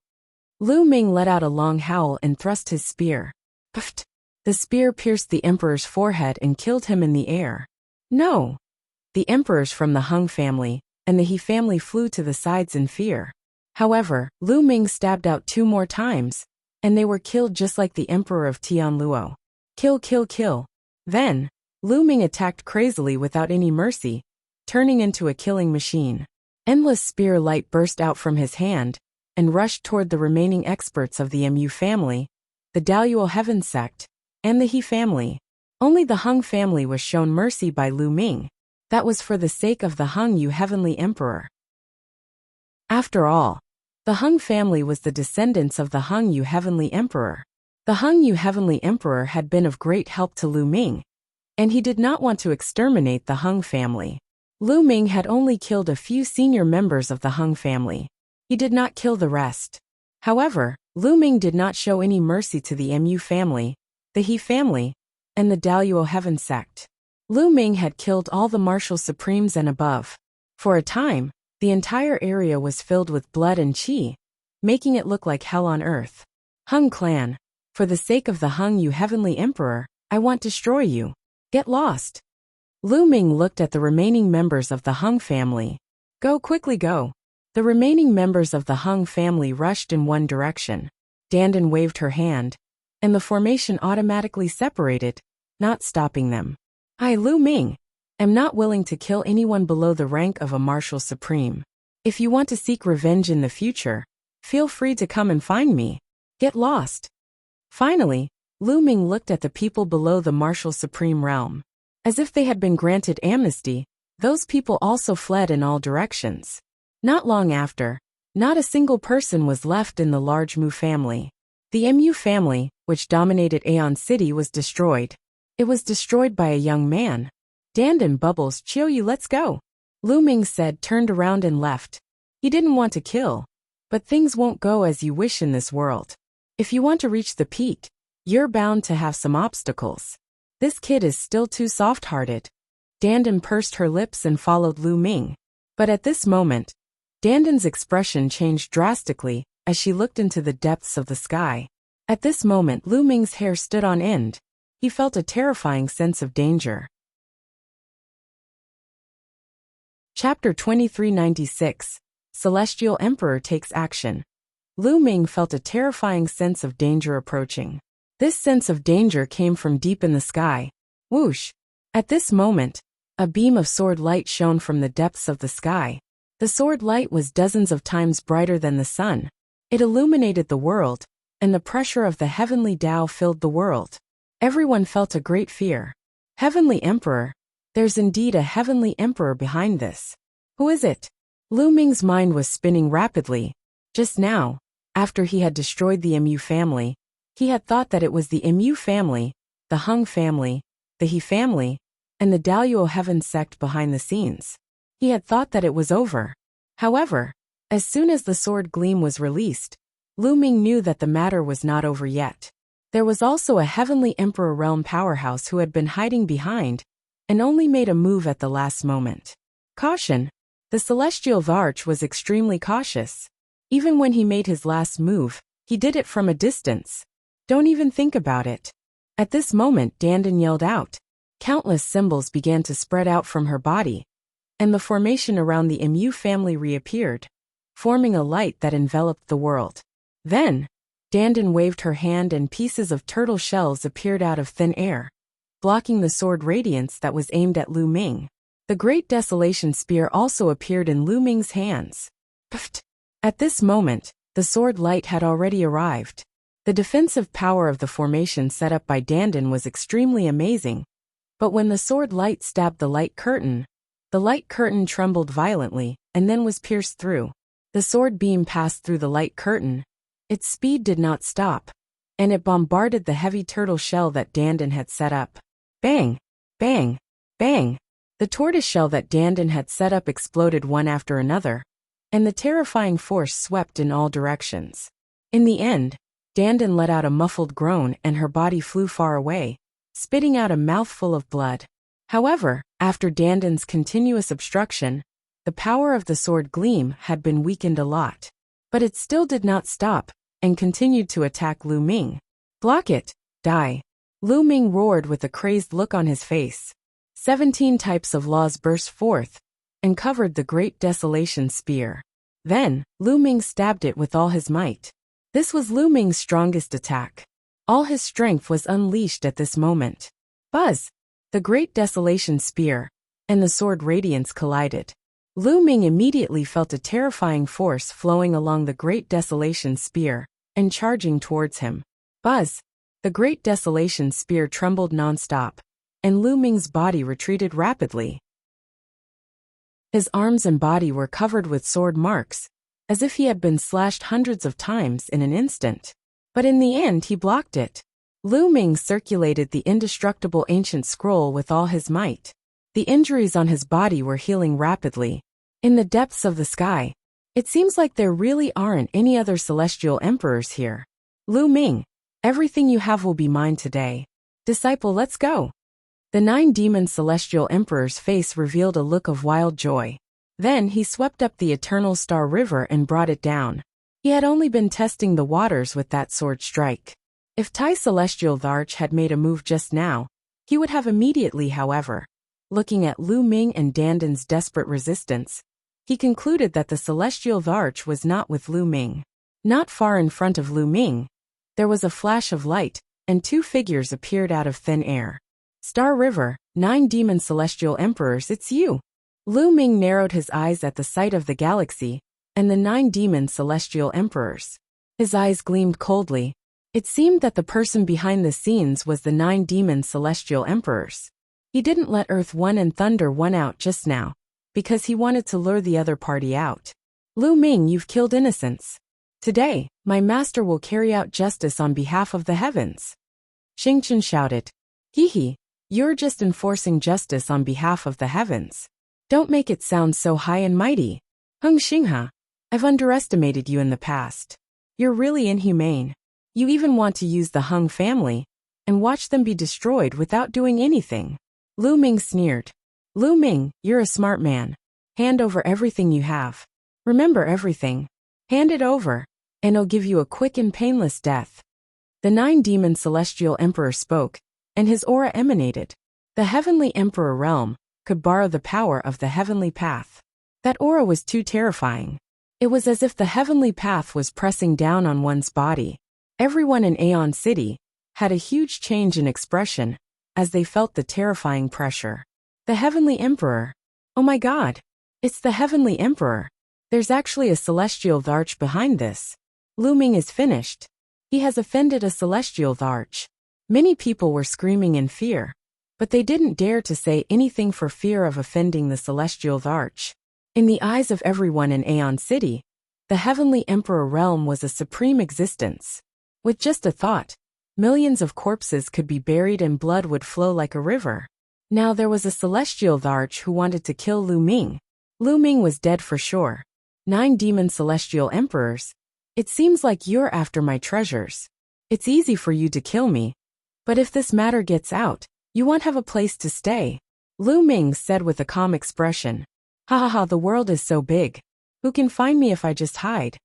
Lu Ming let out a long howl and thrust his spear. Pft! The spear pierced the emperor's forehead and killed him in the air. No! The emperors from the Hung family and the He family flew to the sides in fear. However, Lu Ming stabbed out 2 more times, and they were killed just like the emperor of Tian Luo. Kill, kill, kill. Then, Lu Ming attacked crazily without any mercy, turning into a killing machine. Endless spear light burst out from his hand and rushed toward the remaining experts of the MU family, the Daluo Heaven sect, and the He family. Only the Hung family was shown mercy by Lu Ming. That was for the sake of the Hung Yu Heavenly Emperor. After all, the Hung family was the descendants of the Hung Yu Heavenly Emperor. The Hung Yu Heavenly Emperor had been of great help to Lu Ming, and he did not want to exterminate the Hung family. Lu Ming had only killed a few senior members of the Hung family. He did not kill the rest. However, Lu Ming did not show any mercy to the MU family, the He family, and the Daluo Heaven sect. Lu Ming had killed all the martial supremes and above. For a time, the entire area was filled with blood and qi, making it look like hell on earth. Hung clan, for the sake of the Hung Yu Heavenly Emperor, I want to destroy you. Get lost. Lu Ming looked at the remaining members of the Hung family. Go quickly, go. The remaining members of the Hung family rushed in one direction. Dandan waved her hand, and the formation automatically separated, not stopping them. I, Lu Ming, am not willing to kill anyone below the rank of a Marshal Supreme. If you want to seek revenge in the future, feel free to come and find me. Get lost. Finally, Lu Ming looked at the people below the Marshal Supreme realm. As if they had been granted amnesty, those people also fled in all directions. Not long after, not a single person was left in the large Mu family. The Mu family, which dominated Aeon City, was destroyed. It was destroyed by a young man. Dandan Bubbles, Chiou, let's go. Lu Ming said, turned around and left. He didn't want to kill. But things won't go as you wish in this world. If you want to reach the peak, you're bound to have some obstacles. This kid is still too soft-hearted. Dandan pursed her lips and followed Lu Ming. But at this moment, Dandan's expression changed drastically as she looked into the depths of the sky. At this moment, Lu Ming's hair stood on end. He felt a terrifying sense of danger. Chapter 2396. Celestial Emperor takes action. Lu Ming felt a terrifying sense of danger approaching. This sense of danger came from deep in the sky. Whoosh! At this moment, a beam of sword light shone from the depths of the sky. The sword light was dozens of times brighter than the sun. It illuminated the world, and the pressure of the heavenly Tao filled the world. Everyone felt a great fear. Heavenly Emperor. There's indeed a Heavenly Emperor behind this. Who is it? Lu Ming's mind was spinning rapidly. Just now, after he had destroyed the Mu family, he had thought that it was the Mu family, the Hung family, the He family, and the Daluo Heaven sect behind the scenes. He had thought that it was over. However, as soon as the sword gleam was released, Lu Ming knew that the matter was not over yet. There was also a Heavenly Emperor realm powerhouse who had been hiding behind, and only made a move at the last moment. Caution! The Celestial Varch was extremely cautious. Even when he made his last move, he did it from a distance. Don't even think about it. At this moment, Dandan yelled out. Countless symbols began to spread out from her body, and the formation around the Mu family reappeared, forming a light that enveloped the world. Then, Dandan waved her hand and pieces of turtle shells appeared out of thin air, blocking the sword radiance that was aimed at Lu Ming. The Great Desolation Spear also appeared in Lu Ming's hands. Pfft! At this moment, the sword light had already arrived. The defensive power of the formation set up by Dandan was extremely amazing. But when the sword light stabbed the light curtain trembled violently, and then was pierced through. The sword beam passed through the light curtain. Its speed did not stop, and it bombarded the heavy turtle shell that Dandan had set up. Bang! Bang! Bang! The tortoise shell that Dandan had set up exploded one after another, and the terrifying force swept in all directions. In the end, Dandan let out a muffled groan and her body flew far away, spitting out a mouthful of blood. However, after Dandan's continuous obstruction, the power of the sword gleam had been weakened a lot. But it still did not stop, and continued to attack Lu Ming. Block it! Die! Lu Ming roared with a crazed look on his face. 17 types of laws burst forth, and covered the Great Desolation Spear. Then, Lu Ming stabbed it with all his might. This was Lu Ming's strongest attack. All his strength was unleashed at this moment. Buzz! The Great Desolation Spear and the sword radiance collided. Lu Ming immediately felt a terrifying force flowing along the Great Desolation Spear and charging towards him. Buzz! The Great Desolation Spear trembled non-stop, and Lu Ming's body retreated rapidly. His arms and body were covered with sword marks, as if he had been slashed hundreds of times in an instant. But in the end he blocked it. Lu Ming circulated the indestructible ancient scroll with all his might. The injuries on his body were healing rapidly. In the depths of the sky, it seems like there really aren't any other celestial emperors here. Lu Ming, everything you have will be mine today. Disciple, let's go. The 9 demon celestial emperor's face revealed a look of wild joy. Then he swept up the eternal star river and brought it down. He had only been testing the waters with that sword strike. If Tai Celestial Varch had made a move just now, he would have immediately. However, looking at Lu Ming and Dandan's desperate resistance, he concluded that the Celestial Varch was not with Lu Ming. Not far in front of Lu Ming, There was a flash of light, and two figures appeared out of thin air. Star River, 9 demon celestial emperors, it's you. Lu Ming narrowed his eyes at the sight of the galaxy, and the 9 demon celestial emperors. His eyes gleamed coldly. It seemed that the person behind the scenes was the 9 demon celestial emperors. He didn't let Earth 1 and Thunder 1 out just now, because he wanted to lure the other party out. Lu Ming, you've killed innocents. Today, my master will carry out justice on behalf of the heavens. Xingchen shouted. Hee, you're just enforcing justice on behalf of the heavens. Don't make it sound so high and mighty. Heng Xinghe, I've underestimated you in the past. You're really inhumane. You even want to use the Heng family and watch them be destroyed without doing anything. Lu Ming sneered. Lu Ming, you're a smart man. Hand over everything you have. Remember everything. Hand it over, and I'll give you a quick and painless death. The 9 demon celestial emperor spoke, and his aura emanated. The heavenly emperor realm could borrow the power of the heavenly path. That aura was too terrifying. It was as if the heavenly path was pressing down on one's body. Everyone in Aeon City had a huge change in expression as they felt the terrifying pressure. The heavenly emperor. Oh my God. It's the heavenly emperor. There's actually a celestial Dharch behind this. Lu Ming is finished. He has offended a celestial Dharch. Many people were screaming in fear, but they didn't dare to say anything for fear of offending the celestial Dharch. In the eyes of everyone in Aeon City, the heavenly emperor realm was a supreme existence. With just a thought, millions of corpses could be buried and blood would flow like a river. Now there was a celestial Dharch who wanted to kill Lu Ming. Lu Ming was dead for sure. 9 demon celestial emperors. It seems like you're after my treasures. It's easy for you to kill me, but if this matter gets out, you won't have a place to stay. Lu Ming said with a calm expression. Ha ha ha, the world is so big. Who can find me if I just hide?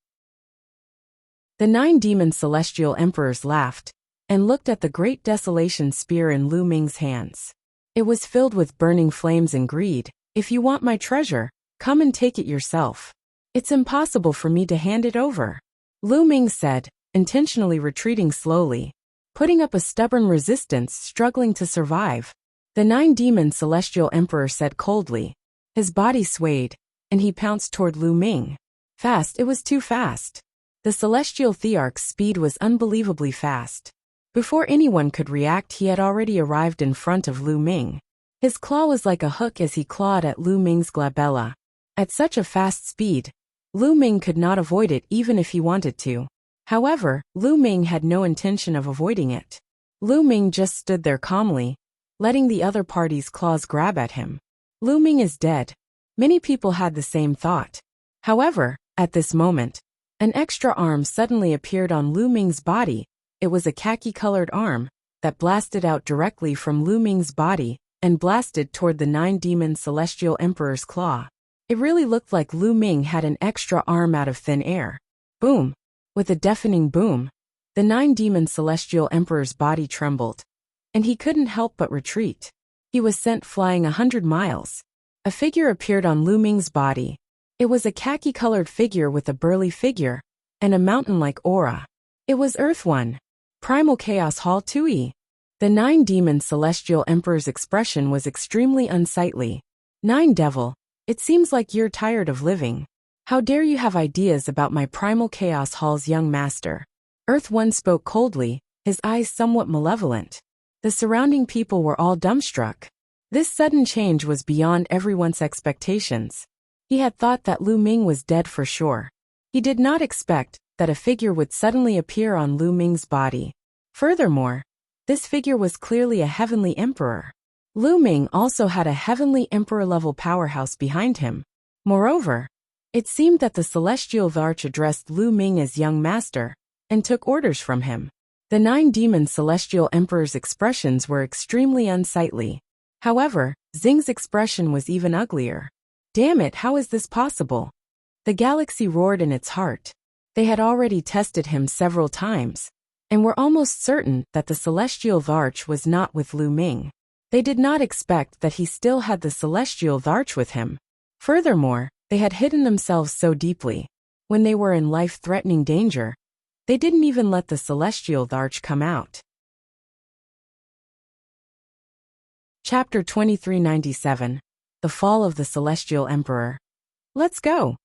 The 9 demon celestial emperors laughed and looked at the great desolation spear in Lu Ming's hands. It was filled with burning flames and greed. If you want my treasure, come and take it yourself. It's impossible for me to hand it over. Lu Ming said, intentionally retreating slowly, putting up a stubborn resistance, struggling to survive. The 9 demon celestial emperor said coldly. His body swayed, and he pounced toward Lu Ming. Fast, it was too fast. The celestial Thearch's speed was unbelievably fast. Before anyone could react, he had already arrived in front of Lu Ming. His claw was like a hook as he clawed at Lu Ming's glabella. At such a fast speed, Lu Ming could not avoid it even if he wanted to. However, Lu Ming had no intention of avoiding it. Lu Ming just stood there calmly, letting the other party's claws grab at him. Lu Ming is dead. Many people had the same thought. However, at this moment, an extra arm suddenly appeared on Lu Ming's body. It was a khaki-colored arm that blasted out directly from Lu Ming's body and blasted toward the 9 demon celestial emperor's claw. It really looked like Lu Ming had an extra arm out of thin air. Boom! With a deafening boom, the 9 demon celestial emperor's body trembled, and he couldn't help but retreat. He was sent flying 100 miles. A figure appeared on Lu Ming's body. It was a khaki-colored figure with a burly figure and a mountain-like aura. It was Earth 1. Primal Chaos Hall 2E. The 9 demon celestial emperor's expression was extremely unsightly. 9 devil, it seems like you're tired of living. How dare you have ideas about my Primal Chaos Hall's young master? Earth 1 spoke coldly, his eyes somewhat malevolent. The surrounding people were all dumbstruck. This sudden change was beyond everyone's expectations. He had thought that Lu Ming was dead for sure. He did not expect that a figure would suddenly appear on Lu Ming's body. Furthermore, this figure was clearly a heavenly emperor. Lu Ming also had a heavenly emperor-level powerhouse behind him. Moreover, it seemed that the celestial Dharch addressed Lu Ming as young master and took orders from him. The 9 demon celestial emperor's expressions were extremely unsightly. However, Xing's expression was even uglier. Damn it, how is this possible? The galaxy roared in its heart. They had already tested him several times, and were almost certain that the celestial Dharch was not with Lu Ming. They did not expect that he still had the celestial Dharch with him. Furthermore, they had hidden themselves so deeply. When they were in life-threatening danger, They didn't even let the celestial arch come out. Chapter 2397. The Fall of the Celestial Emperor. Let's go!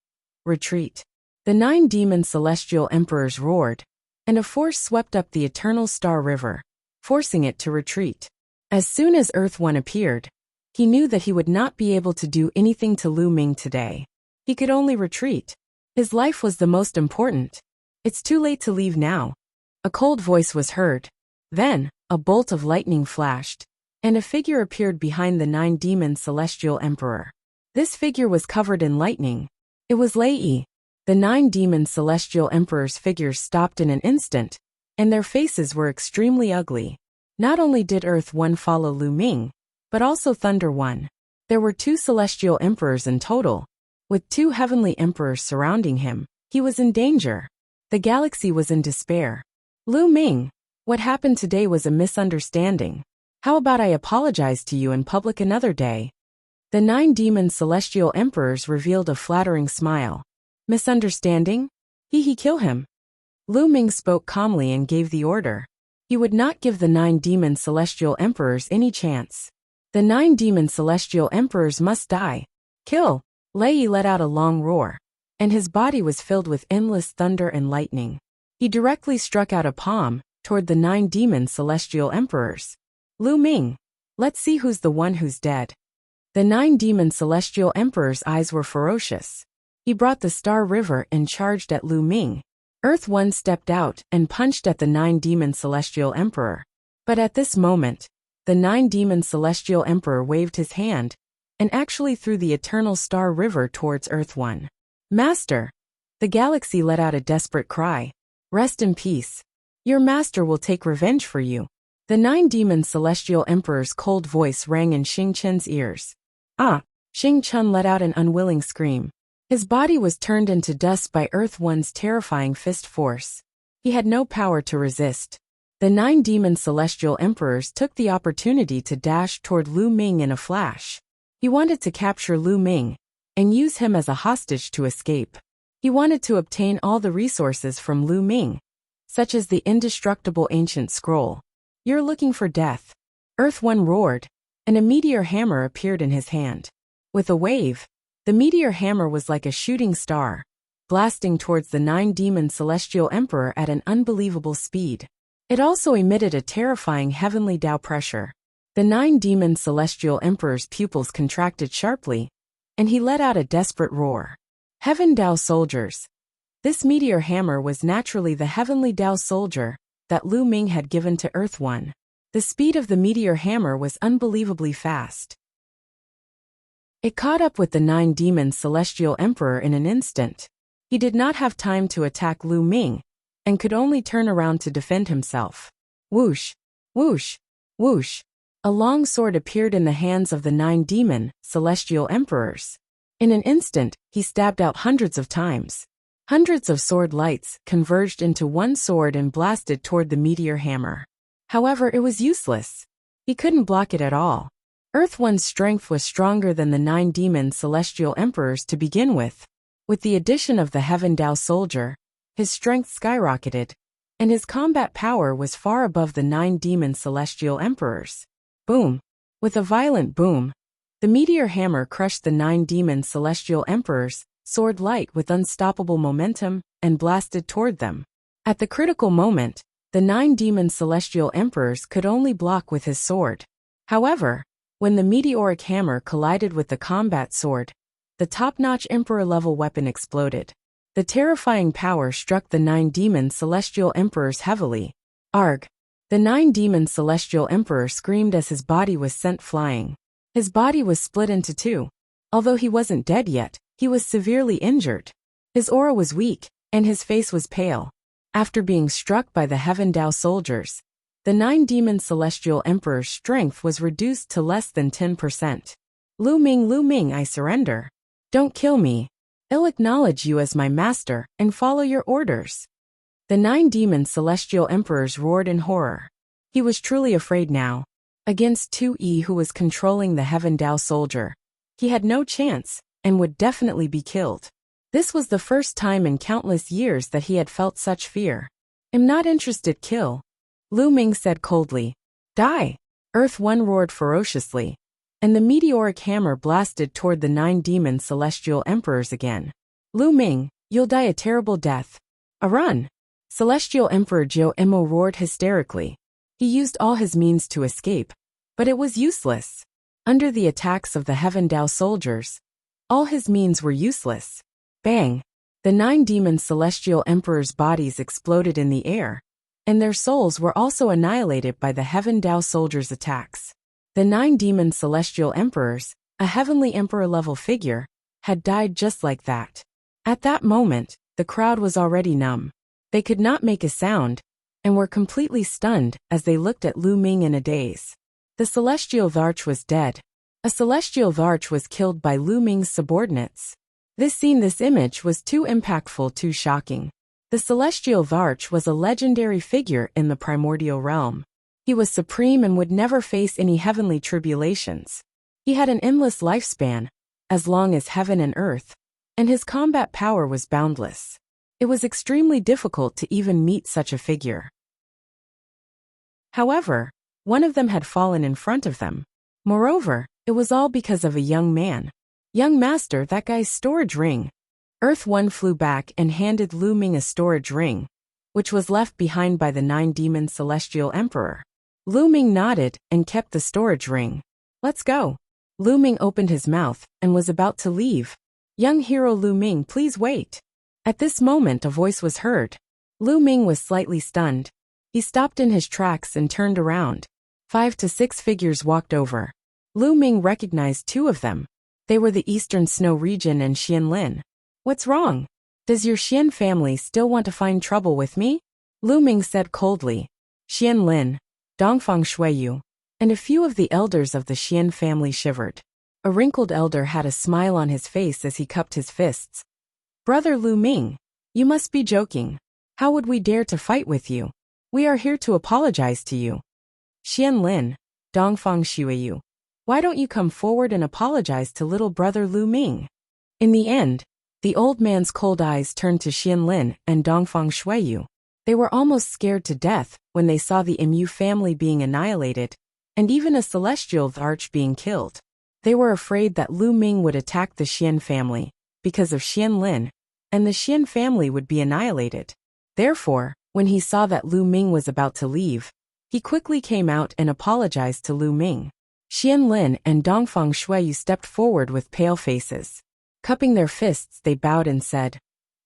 Retreat. The 9 demon celestial emperors roared, and a force swept up the eternal star river, forcing it to retreat. As soon as Earth One appeared, he knew that he would not be able to do anything to Lu Ming today. He could only retreat. His life was the most important. It's too late to leave now. A cold voice was heard. Then, a bolt of lightning flashed, and a figure appeared behind the 9 demon celestial emperor. This figure was covered in lightning. It was Lei. The 9 demon celestial emperors' figures stopped in an instant, and their faces were extremely ugly. Not only did Earth One follow Lu Ming, but also Thunder One. There were 2 celestial emperors in total. With 2 heavenly emperors surrounding him, he was in danger. The galaxy was in despair. Lu Ming, what happened today was a misunderstanding. How about I apologize to you in public another day? The 9 demon celestial emperors revealed a flattering smile. Misunderstanding? He kill him. Lu Ming spoke calmly and gave the order. He would not give the 9 demon celestial emperors any chance. The 9 demon celestial emperors must die. Kill! Lei let out a long roar, and his body was filled with endless thunder and lightning. He directly struck out a palm toward the 9 demon celestial emperors. Lu Ming, let's see who's the one who's dead. The 9 demon celestial emperors' eyes were ferocious. He brought the Star River and charged at Lu Ming. Earth One stepped out and punched at the 9 demon celestial emperor. But at this moment, the 9 demon celestial emperor waved his hand and actually threw the eternal Star River towards Earth One. Master! The galaxy let out a desperate cry. Rest in peace. Your master will take revenge for you. The 9 demon celestial emperor's cold voice rang in Xing Chen's ears. Ah! Xing Chen let out an unwilling scream. His body was turned into dust by Earth One's terrifying fist force. He had no power to resist. The 9 demon celestial emperors took the opportunity to dash toward Lu Ming in a flash. He wanted to capture Lu Ming and use him as a hostage to escape. He wanted to obtain all the resources from Lu Ming, such as the indestructible ancient scroll. You're looking for death. Earth One roared, and a meteor hammer appeared in his hand. With a wave, the meteor hammer was like a shooting star, blasting towards the 9 demon celestial emperor at an unbelievable speed. It also emitted a terrifying heavenly Tao pressure. The 9 demon celestial emperor's pupils contracted sharply, and he let out a desperate roar. Heaven Tao soldiers. This meteor hammer was naturally the heavenly Tao soldier that Lu Ming had given to Earth One. The speed of the meteor hammer was unbelievably fast. It caught up with the 9 demon celestial emperor in an instant. He did not have time to attack Lu Ming, and could only turn around to defend himself. Whoosh! Whoosh! Whoosh! A long sword appeared in the hands of the 9 demon celestial emperors. In an instant, he stabbed out hundreds of times. Hundreds of sword lights converged into one sword and blasted toward the meteor hammer. However, it was useless. He couldn't block it at all. Earth One's strength was stronger than the 9 demon celestial emperors to begin with. With the addition of the Heaven Tao soldier, his strength skyrocketed, and his combat power was far above the 9 demon celestial emperors. Boom! With a violent boom, the meteor hammer crushed the 9 demon celestial emperors, sword light with unstoppable momentum, and blasted toward them. At the critical moment, the 9 demon celestial emperors could only block with his sword. However, when the meteoric hammer collided with the combat sword, the top-notch emperor-level weapon exploded. The terrifying power struck the 9 demon celestial emperors heavily. Arg! The 9 demon celestial emperor screamed as his body was sent flying. His body was split into 2. Although he wasn't dead yet, he was severely injured. His aura was weak, and his face was pale. After being struck by the Heaven Tao soldiers, the 9 demon celestial emperor's strength was reduced to less than 10%. Lu Ming, I surrender. Don't kill me. I'll acknowledge you as my master and follow your orders. The 9 demon celestial emperors roared in horror. He was truly afraid now. Against 2E who was controlling the Heaven Tao soldier, he had no chance, and would definitely be killed. This was the first time in countless years that he had felt such fear. "I'm not interested, kill," Lu Ming said coldly. "Die!" Earth 1 roared ferociously, and the meteoric hammer blasted toward the 9 demon celestial emperors again. "Lu Ming, you'll die a terrible death. A run!" Celestial Emperor Jiu Emo roared hysterically. He used all his means to escape, but it was useless. Under the attacks of the Heaven Dao soldiers, all his means were useless. Bang! The 9 demon celestial emperors' bodies exploded in the air, and their souls were also annihilated by the Heaven Dao soldiers' attacks. The 9 demon celestial emperors, a heavenly emperor-level figure, had died just like that. At that moment, the crowd was already numb. They could not make a sound, and were completely stunned as they looked at Lu Ming in a daze. The celestial Varch was dead. A celestial Varch was killed by Lu Ming's subordinates. This image was too impactful, too shocking. The celestial Varch was a legendary figure in the primordial realm. He was supreme and would never face any heavenly tribulations. He had an endless lifespan, as long as heaven and earth, and his combat power was boundless. It was extremely difficult to even meet such a figure. However, one of them had fallen in front of them. Moreover, it was all because of a young man. "Young master, that guy's storage ring." Earth 1 flew back and handed Lu Ming a storage ring, which was left behind by the 9 demon celestial emperor. Lu Ming nodded and kept the storage ring. "Let's go." Lu Ming opened his mouth and was about to leave. "Young hero Lu Ming, please wait." At this moment a voice was heard. Lu Ming was slightly stunned. He stopped in his tracks and turned around. 5 to 6 figures walked over. Lu Ming recognized 2 of them. They were the Eastern Snow region and Xian Lin. "What's wrong? Does your Xian family still want to find trouble with me?" Lu Ming said coldly. Xian Lin, Dongfang Shuiyu, and a few of the elders of the Xian family shivered. A wrinkled elder had a smile on his face as he cupped his fists. "Brother Lu Ming, you must be joking. How would we dare to fight with you? We are here to apologize to you." "Xian Lin, Dongfang Shuiyu, why don't you come forward and apologize to little brother Lu Ming?" In the end, the old man's cold eyes turned to Xian Lin and Dongfang Shuiyu. They were almost scared to death when they saw the Mu family being annihilated, and even a celestial Varch being killed. They were afraid that Lu Ming would attack the Xian family, because of Xian Lin, and the Xian family would be annihilated. Therefore, when he saw that Lu Ming was about to leave, he quickly came out and apologized to Lu Ming. Xian Lin and Dongfang Shuiyu stepped forward with pale faces. Cupping their fists, they bowed and said,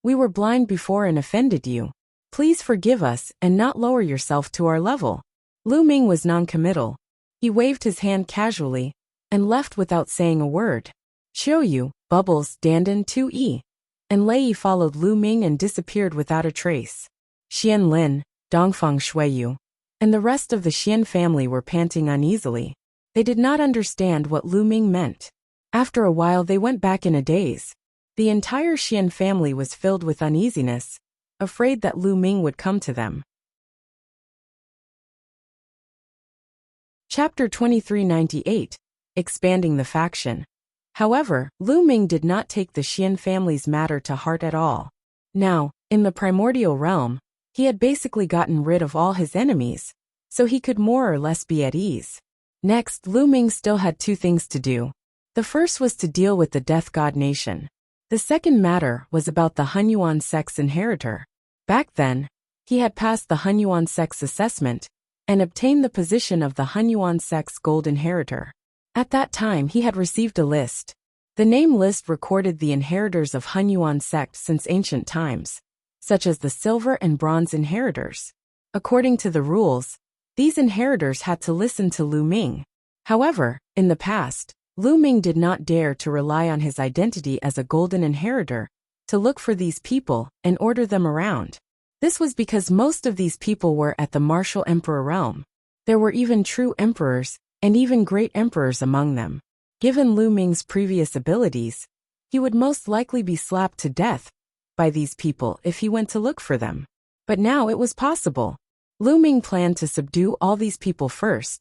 "We were blind before and offended you. Please forgive us and not lower yourself to our level." Lu Ming was non-committal. He waved his hand casually and left without saying a word. Xiaoyu, Bubbles, Dandan 2E, and Lei followed Lu Ming and disappeared without a trace. Xian Lin, Dongfang Shuiyu, and the rest of the Xian family were panting uneasily. They did not understand what Lu Ming meant. After a while they went back in a daze. The entire Xian family was filled with uneasiness, afraid that Lu Ming would come to them. Chapter 2398, Expanding the Faction. However, Lu Ming did not take the Xian family's matter to heart at all. Now, in the primordial realm, he had basically gotten rid of all his enemies, so he could more or less be at ease. Next, Lu Ming still had 2 things to do. The first was to deal with the Death God Nation. The second matter was about the Hunyuan sect's inheritor. Back then, he had passed the Hunyuan sect's assessment and obtained the position of the Hunyuan sect's gold inheritor. At that time he had received a list. The name list recorded the inheritors of Hunyuan sect since ancient times, such as the silver and bronze inheritors. According to the rules, these inheritors had to listen to Lu Ming. However, in the past, Lu Ming did not dare to rely on his identity as a golden inheritor to look for these people and order them around. This was because most of these people were at the martial emperor realm. There were even true emperors and even great emperors among them. Given Lu Ming's previous abilities, he would most likely be slapped to death by these people if he went to look for them. But now it was possible. Lu Ming planned to subdue all these people first,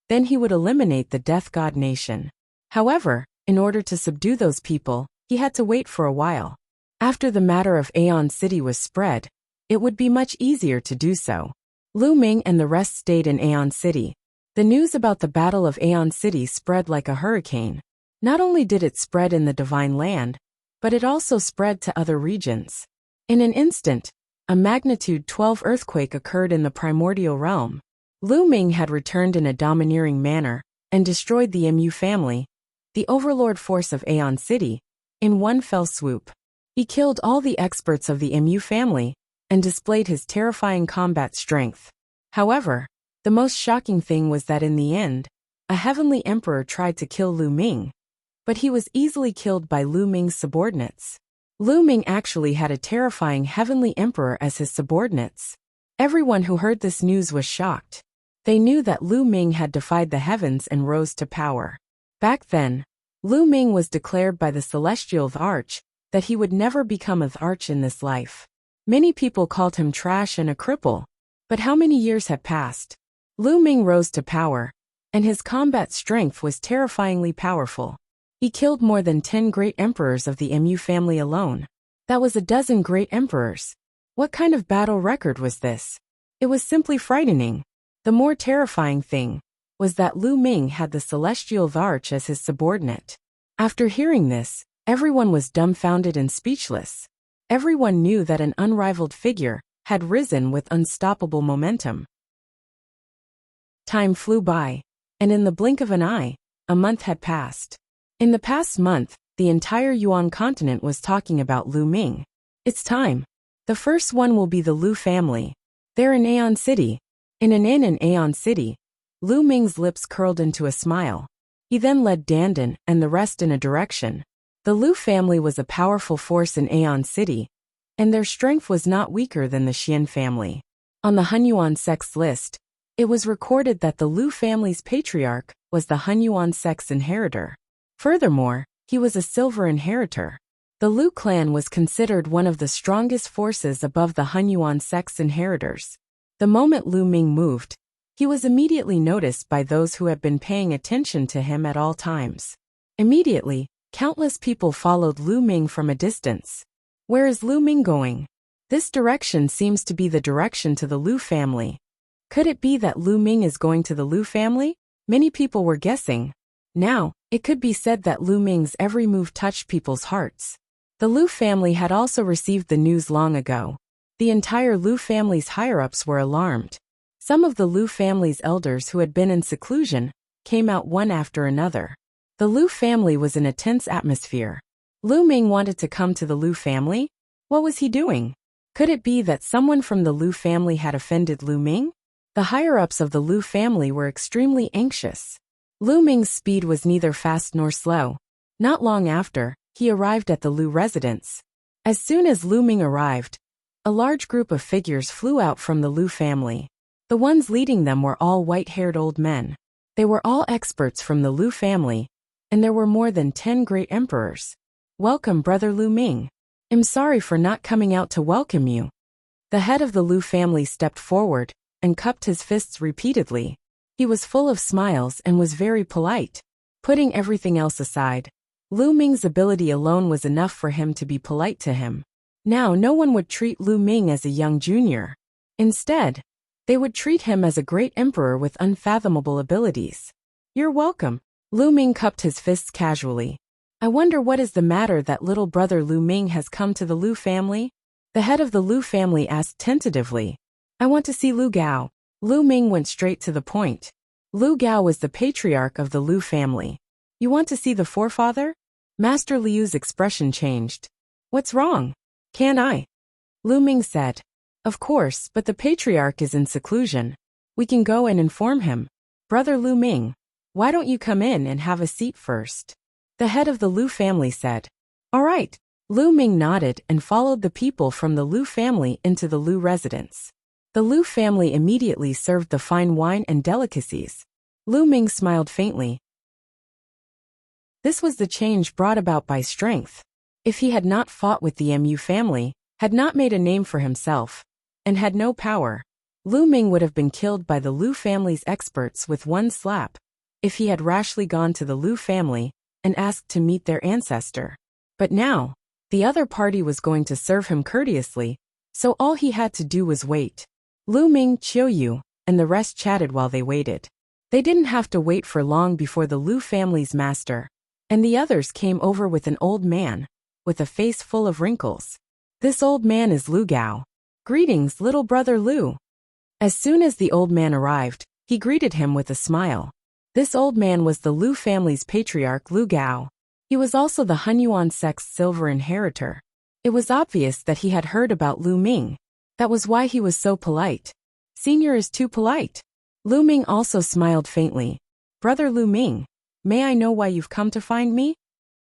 then he would eliminate the Death God Nation. However, in order to subdue those people, he had to wait for a while. After the matter of Aeon City was spread, it would be much easier to do so. Lu Ming and the rest stayed in Aeon City. The news about the Battle of Aeon City spread like a hurricane. Not only did it spread in the Divine Land, but it also spread to other regions. In an instant, a magnitude 12 earthquake occurred in the primordial realm. Lu Ming had returned in a domineering manner and destroyed the Mu family, the overlord force of Aeon City, in one fell swoop. He killed all the experts of the Mu family and displayed his terrifying combat strength. However, the most shocking thing was that in the end, a heavenly emperor tried to kill Lu Ming, but he was easily killed by Lu Ming's subordinates. Lu Ming actually had a terrifying heavenly emperor as his subordinates. Everyone who heard this news was shocked. They knew that Lu Ming had defied the heavens and rose to power. Back then, Lu Ming was declared by the celestial Arch that he would never become an Arch in this life. Many people called him trash and a cripple. But how many years had passed? Lu Ming rose to power, and his combat strength was terrifyingly powerful. He killed more than 10 great emperors of the Mu family alone. That was a dozen great emperors. What kind of battle record was this? It was simply frightening. The more terrifying thing was that Lu Ming had the celestial Arch as his subordinate. After hearing this, everyone was dumbfounded and speechless. Everyone knew that an unrivaled figure had risen with unstoppable momentum. Time flew by, and in the blink of an eye, a month had passed. In the past month, the entire Yuan continent was talking about Lu Ming. It's time. The first one will be the Lu family. They're in Aeon City. In an inn in Aeon City, Lu Ming's lips curled into a smile. He then led Dandan and the rest in a direction. The Lu family was a powerful force in Aeon City, and their strength was not weaker than the Xian family. On the Hunyuan sex list, it was recorded that the Lu family's patriarch was the Hunyuan sex inheritor. Furthermore, he was a silver inheritor. The Lu clan was considered one of the strongest forces above the Hunyuan sex inheritors. The moment Lu Ming moved, he was immediately noticed by those who had been paying attention to him at all times. Immediately, countless people followed Lu Ming from a distance. Where is Lu Ming going? This direction seems to be the direction to the Lu family. Could it be that Lu Ming is going to the Lu family? Many people were guessing. Now, it could be said that Lu Ming's every move touched people's hearts. The Lu family had also received the news long ago. The entire Lu family's higher-ups were alarmed. Some of the Lu family's elders who had been in seclusion came out one after another. The Lu family was in a tense atmosphere. Lu Ming wanted to come to the Lu family? What was he doing? Could it be that someone from the Lu family had offended Lu Ming? The higher-ups of the Lu family were extremely anxious. Lu Ming's speed was neither fast nor slow. Not long after, he arrived at the Lu residence. As soon as Lu Ming arrived, a large group of figures flew out from the Lu family. The ones leading them were all white-haired old men. They were all experts from the Lu family, and there were more than 10 great emperors. Welcome, brother Lu Ming. I'm sorry for not coming out to welcome you. The head of the Lu family stepped forward and cupped his fists repeatedly. He was full of smiles and was very polite. Putting everything else aside, Lu Ming's ability alone was enough for him to be polite to him. Now no one would treat Lu Ming as a young junior. Instead, they would treat him as a great emperor with unfathomable abilities. You're welcome. Lu Ming cupped his fists casually. I wonder what is the matter that little brother Lu Ming has come to the Lu family? The head of the Lu family asked tentatively. I want to see Lu Gao. Lu Ming went straight to the point. Lu Gao was the patriarch of the Lu family. You want to see the forefather? Master Liu's expression changed. What's wrong? Can't I? Lu Ming said. Of course, but the patriarch is in seclusion. We can go and inform him. Brother Lu Ming, why don't you come in and have a seat first? The head of the Lu family said. All right. Lu Ming nodded and followed the people from the Lu family into the Lu residence. The Lu family immediately served the fine wine and delicacies. Lu Ming smiled faintly. This was the change brought about by strength. If he had not fought with the Mu family, had not made a name for himself, and had no power, Lu Ming would have been killed by the Lu family's experts with one slap, if he had rashly gone to the Lu family and asked to meet their ancestor. But now, the other party was going to serve him courteously, so all he had to do was wait. Lu Ming, Chiu Yu, and the rest chatted while they waited. They didn't have to wait for long before the Lu family's master and the others came over with an old man with a face full of wrinkles. This old man is Lu Gao. Greetings, little brother Lu. As soon as the old man arrived, he greeted him with a smile. This old man was the Lu family's patriarch Lu Gao. He was also the Hunyuan sect's silver inheritor. It was obvious that he had heard about Lu Ming. That was why he was so polite. Senior is too polite. Lu Ming also smiled faintly. Brother Lu Ming, may I know why you've come to find me?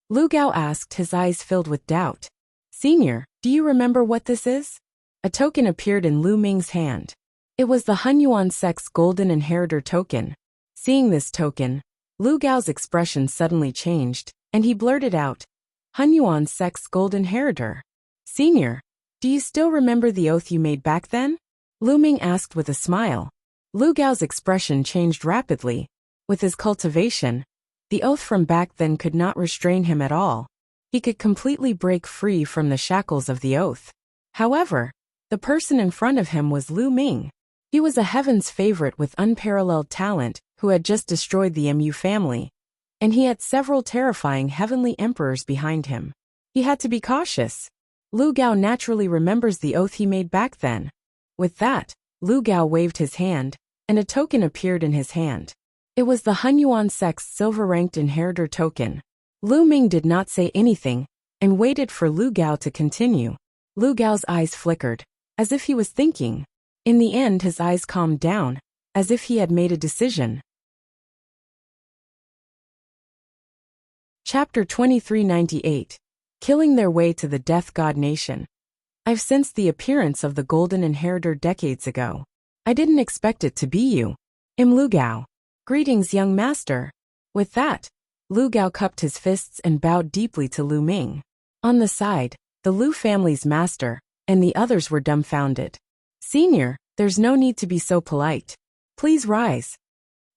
Lu Gao asked, his eyes filled with doubt. Senior, do you remember what this is? A token appeared in Lu Ming's hand. It was the Hunyuan sect's golden inheritor token. Seeing this token, Lu Gao's expression suddenly changed, and he blurted out, Hunyuan sect's gold inheritor. Senior, do you still remember the oath you made back then? Lu Ming asked with a smile. Lu Gao's expression changed rapidly. With his cultivation, the oath from back then could not restrain him at all. He could completely break free from the shackles of the oath. However, the person in front of him was Lu Ming. He was a heaven's favorite with unparalleled talent who had just destroyed the Mu family, and he had several terrifying heavenly emperors behind him. He had to be cautious. Lu Gao naturally remembers the oath he made back then. With that, Lu Gao waved his hand, and a token appeared in his hand. It was the Hunyuan sect's silver-ranked inheritor token. Lu Ming did not say anything, and waited for Lu Gao to continue. Lu Gao's eyes flickered, as if he was thinking. In the end, his eyes calmed down, as if he had made a decision. Chapter 2398. Killing Their Way to the Death God Nation. I've sensed the appearance of the Golden Inheritor decades ago. I didn't expect it to be you. I'm Lu Gao. Greetings, young master. With that, Lu Gao cupped his fists and bowed deeply to Lu Ming. On the side, the Lu family's master and the others were dumbfounded. Senior, there's no need to be so polite. Please rise.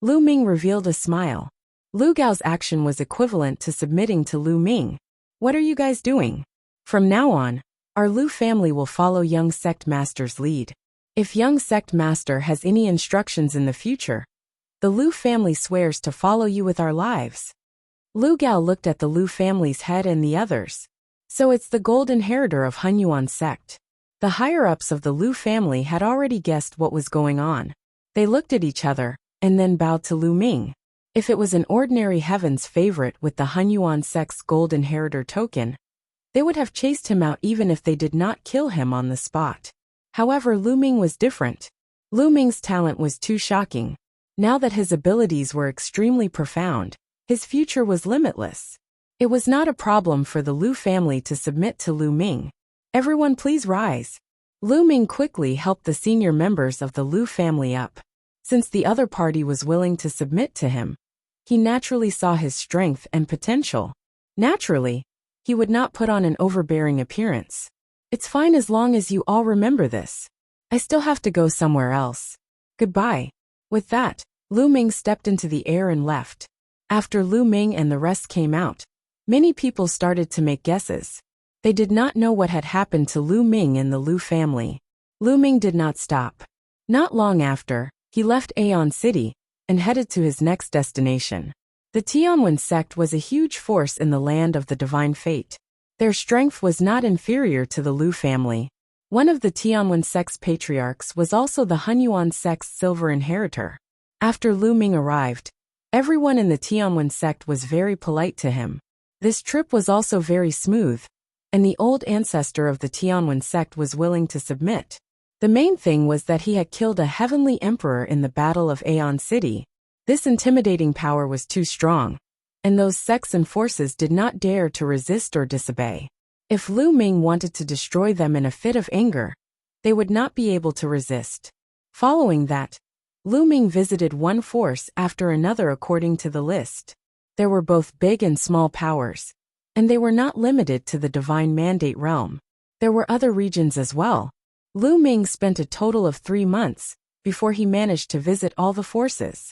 Lu Ming revealed a smile. Lu Gao's action was equivalent to submitting to Lu Ming. What are you guys doing? From now on, our Lu family will follow young sect master's lead. If young sect master has any instructions in the future, the Lu family swears to follow you with our lives. Lu Gao looked at the Lu family's head and the others. So it's the gold inheritor of Hunyuan sect. The higher-ups of the Lu family had already guessed what was going on. They looked at each other, and then bowed to Lu Ming. If it was an ordinary heaven's favorite with the Hunyuan sect's gold inheritor token, they would have chased him out even if they did not kill him on the spot. However, Lu Ming was different. Lu Ming's talent was too shocking. Now that his abilities were extremely profound, his future was limitless. It was not a problem for the Lu family to submit to Lu Ming. Everyone please rise. Lu Ming quickly helped the senior members of the Lu family up. Since the other party was willing to submit to him, he naturally saw his strength and potential. Naturally, he would not put on an overbearing appearance. It's fine as long as you all remember this. I still have to go somewhere else. Goodbye. With that, Lu Ming stepped into the air and left. After Lu Ming and the rest came out, many people started to make guesses. They did not know what had happened to Lu Ming and the Lu family. Lu Ming did not stop. Not long after, he left Aeon City and headed to his next destination. The Tianwen sect was a huge force in the land of the divine fate. Their strength was not inferior to the Lu family. One of the Tianwen sect's patriarchs was also the Hunyuan sect's silver inheritor. After Lu Ming arrived, everyone in the Tianwen sect was very polite to him. This trip was also very smooth, and the old ancestor of the Tianwen sect was willing to submit. The main thing was that he had killed a heavenly emperor in the Battle of Aeon City. This intimidating power was too strong, and those sects and forces did not dare to resist or disobey. If Lu Ming wanted to destroy them in a fit of anger, they would not be able to resist. Following that, Lu Ming visited one force after another according to the list. There were both big and small powers, and they were not limited to the Divine Mandate realm. There were other regions as well. Lu Ming spent a total of 3 months before he managed to visit all the forces.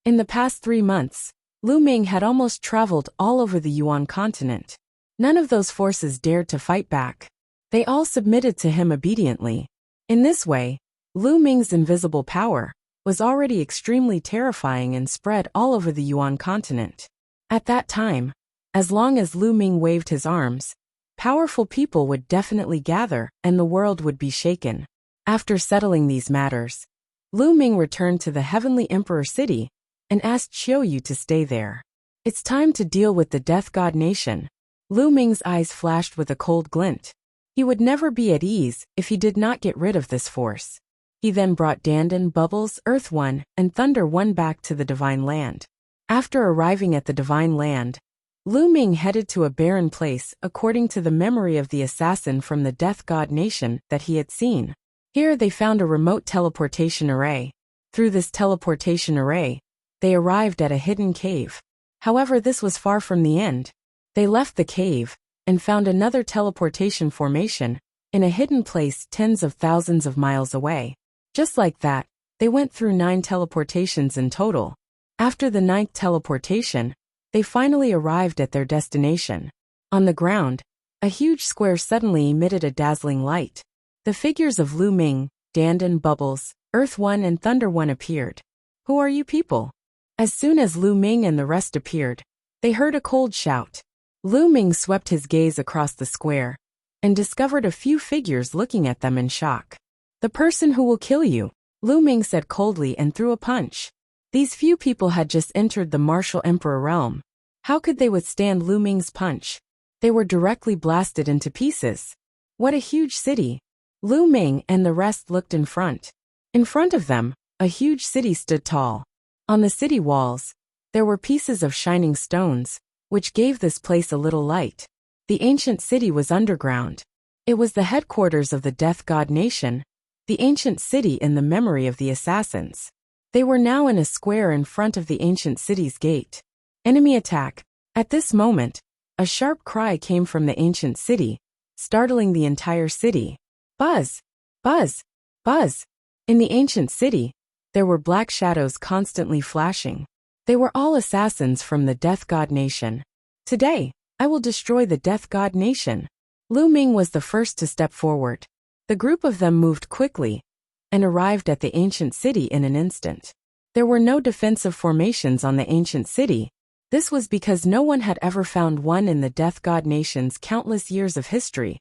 In the past 3 months, Lu Ming had almost traveled all over the Yuan continent. None of those forces dared to fight back. They all submitted to him obediently. In this way, Lu Ming's invisible power was already extremely terrifying and spread all over the Yuan continent. At that time, as long as Lu Ming waved his arms, powerful people would definitely gather and the world would be shaken. After settling these matters, Lu Ming returned to the Heavenly Emperor City and asked Xiuyu to stay there. It's time to deal with the Death God Nation. Lu Ming's eyes flashed with a cold glint. He would never be at ease if he did not get rid of this force. He then brought Dandan, Bubbles, Earth One, and Thunder One back to the Divine Land. After arriving at the Divine Land, Lu Ming headed to a barren place according to the memory of the assassin from the Death God Nation that he had seen. Here they found a remote teleportation array. Through this teleportation array, they arrived at a hidden cave. However, this was far from the end. They left the cave and found another teleportation formation in a hidden place tens of thousands of miles away. Just like that, they went through 9 teleportations in total. After the 9th teleportation, they finally arrived at their destination. On the ground, a huge square suddenly emitted a dazzling light. The figures of Lu Ming, Dandan, Bubbles, Earth One, and Thunder One appeared. "Who are you people?" As soon as Lu Ming and the rest appeared, they heard a cold shout. Lu Ming swept his gaze across the square and discovered a few figures looking at them in shock. "The person who will kill you," Lu Ming said coldly and threw a punch. These few people had just entered the martial emperor realm. How could they withstand Lu Ming's punch? They were directly blasted into pieces. What a huge city! Lu Ming and the rest looked in front. In front of them, a huge city stood tall. On the city walls, there were pieces of shining stones, which gave this place a little light. The ancient city was underground. It was the headquarters of the Death God Nation, the ancient city in the memory of the assassins. They were now in a square in front of the ancient city's gate. Enemy attack! At this moment, a sharp cry came from the ancient city, startling the entire city. Buzz! Buzz! Buzz! In the ancient city, there were black shadows constantly flashing. They were all assassins from the Death God Nation. "Today, I will destroy the Death God Nation." Lu Ming was the first to step forward. The group of them moved quickly and arrived at the ancient city in an instant. There were no defensive formations on the ancient city. This was because no one had ever found one in the Death God Nation's countless years of history,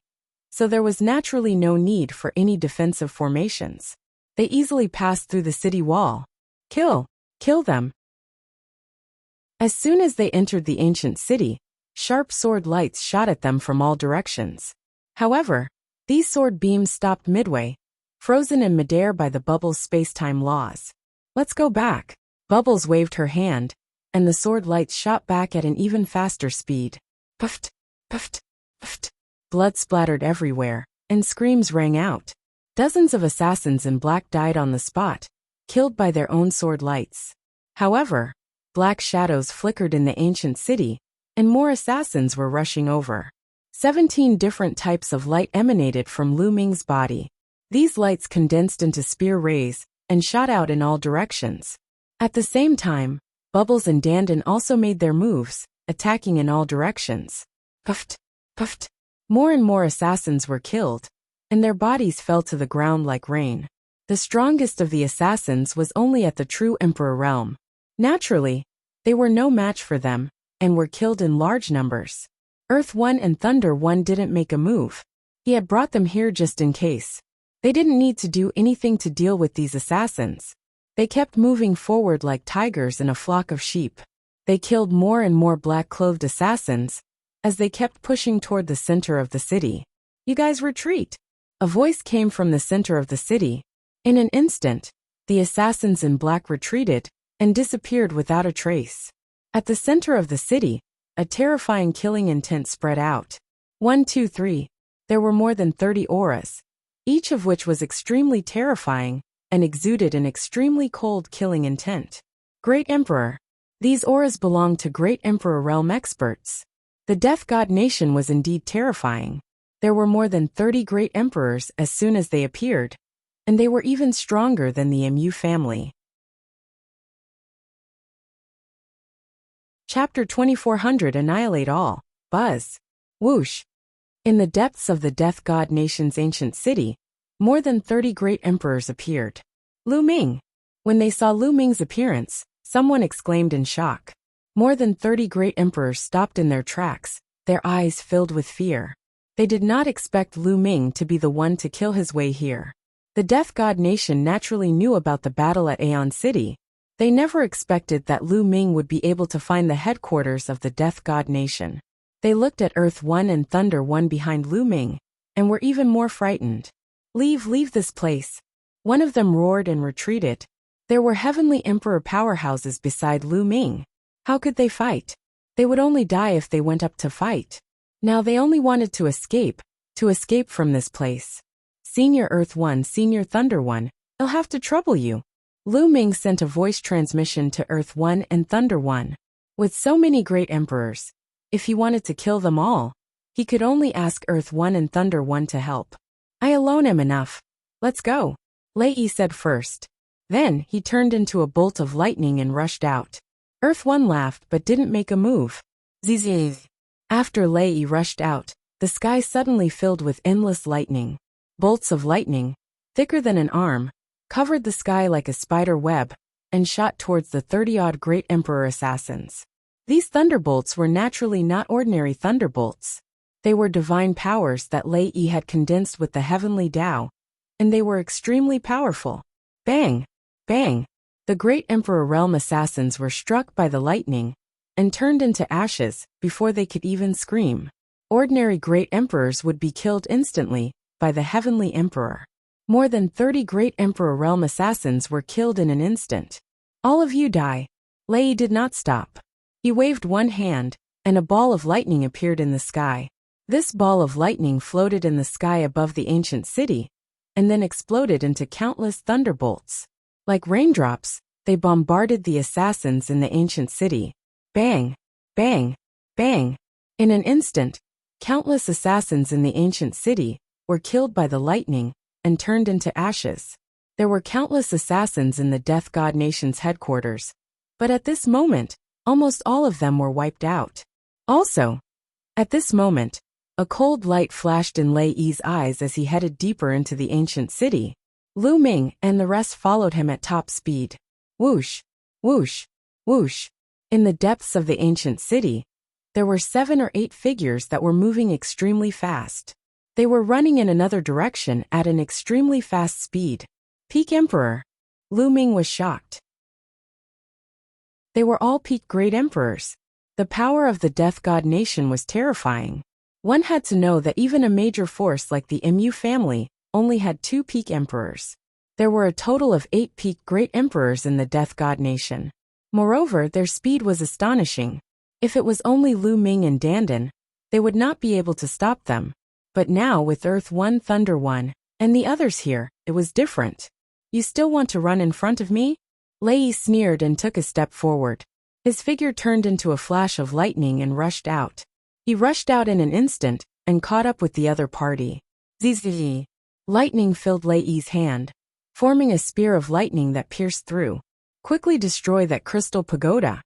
so there was naturally no need for any defensive formations. They easily passed through the city wall. Kill! Kill them! As soon as they entered the ancient city, sharp sword lights shot at them from all directions. However, these sword beams stopped midway, frozen in midair by the Bubbles' space-time laws. "Let's go back." Bubbles waved her hand, and the sword lights shot back at an even faster speed. Puffed, puffed, puffed. Blood splattered everywhere, and screams rang out. Dozens of assassins in black died on the spot, killed by their own sword lights. However, black shadows flickered in the ancient city, and more assassins were rushing over. 17 different types of light emanated from Lu Ming's body. These lights condensed into spear rays and shot out in all directions. At the same time, Bubbles and Dandan also made their moves, attacking in all directions. Puffed, puffed. More and more assassins were killed, and their bodies fell to the ground like rain. The strongest of the assassins was only at the true Emperor realm. Naturally, they were no match for them, and were killed in large numbers. Earth One and Thunder One didn't make a move. He had brought them here just in case. They didn't need to do anything to deal with these assassins. They kept moving forward like tigers in a flock of sheep. They killed more and more black-clothed assassins as they kept pushing toward the center of the city. "You guys retreat!" A voice came from the center of the city. In an instant, the assassins in black retreated and disappeared without a trace. At the center of the city, a terrifying killing intent spread out. 1, 2, 3. There were more than 30 auras, each of which was extremely terrifying and exuded an extremely cold killing intent. Great Emperor. These auras belonged to Great Emperor realm experts. The Death God Nation was indeed terrifying. There were more than 30 Great Emperors as soon as they appeared, and they were even stronger than the MU family. Chapter 2400 Annihilate All. Buzz. Whoosh. In the depths of the Death God Nation's ancient city, more than 30 great emperors appeared. Lu Ming. When they saw Lu Ming's appearance, someone exclaimed in shock. More than 30 great emperors stopped in their tracks, their eyes filled with fear. They did not expect Lu Ming to be the one to kill his way here. The Death God Nation naturally knew about the battle at Aeon City. They never expected that Lu Ming would be able to find the headquarters of the Death God Nation. They looked at Earth One and Thunder One behind Lu Ming, and were even more frightened. Leave this place. One of them roared and retreated. There were Heavenly Emperor powerhouses beside Lu Ming. How could they fight? They would only die if they went up to fight. Now they only wanted to escape from this place. Senior Earth One, Senior Thunder One, I'll have to trouble you. Lu Ming sent a voice transmission to Earth One and Thunder One. With so many great emperors, if he wanted to kill them all, he could only ask Earth One and Thunder One to help. I alone am enough. Let's go, Lei Yi said first. Then he turned into a bolt of lightning and rushed out. Earth One laughed but didn't make a move. Zzz. After Lei Yi rushed out, the sky suddenly filled with endless lightning. Bolts of lightning, thicker than an arm, covered the sky like a spider web, and shot towards the 30-odd great emperor assassins. These thunderbolts were naturally not ordinary thunderbolts. They were divine powers that Lei Yi had condensed with the heavenly Tao, and they were extremely powerful. Bang! Bang! The great emperor realm assassins were struck by the lightning, and turned into ashes before they could even scream. Ordinary great emperors would be killed instantly by the heavenly emperor. More than 30 great emperor realm assassins were killed in an instant. All of you die. Lei Yi did not stop. He waved one hand, and a ball of lightning appeared in the sky. This ball of lightning floated in the sky above the ancient city, and then exploded into countless thunderbolts. Like raindrops, they bombarded the assassins in the ancient city. Bang! Bang! Bang! In an instant, countless assassins in the ancient city were killed by the lightning and turned into ashes. There were countless assassins in the Death God Nation's headquarters, but at this moment, almost all of them were wiped out. Also, at this moment, a cold light flashed in Lei Yi's eyes as he headed deeper into the ancient city. Lu Ming and the rest followed him at top speed. Whoosh! Whoosh! Whoosh! In the depths of the ancient city, there were 7 or 8 figures that were moving extremely fast. They were running in another direction at an extremely fast speed. Peak Emperor. Lu Ming was shocked. They were all peak great emperors. The power of the Death God Nation was terrifying. One had to know that even a major force like the MU family only had 2 peak emperors. There were a total of 8 peak great emperors in the Death God Nation. Moreover, their speed was astonishing. If it was only Lu Ming and Dandan, they would not be able to stop them. But now with Earth One, Thunder One, and the others here, it was different. You still want to run in front of me? Lei Yi sneered and took a step forward. His figure turned into a flash of lightning and rushed out. He rushed out in an instant and caught up with the other party. Zzz. Lightning filled Lei Yi's hand, forming a spear of lightning that pierced through. Quickly destroy that crystal pagoda.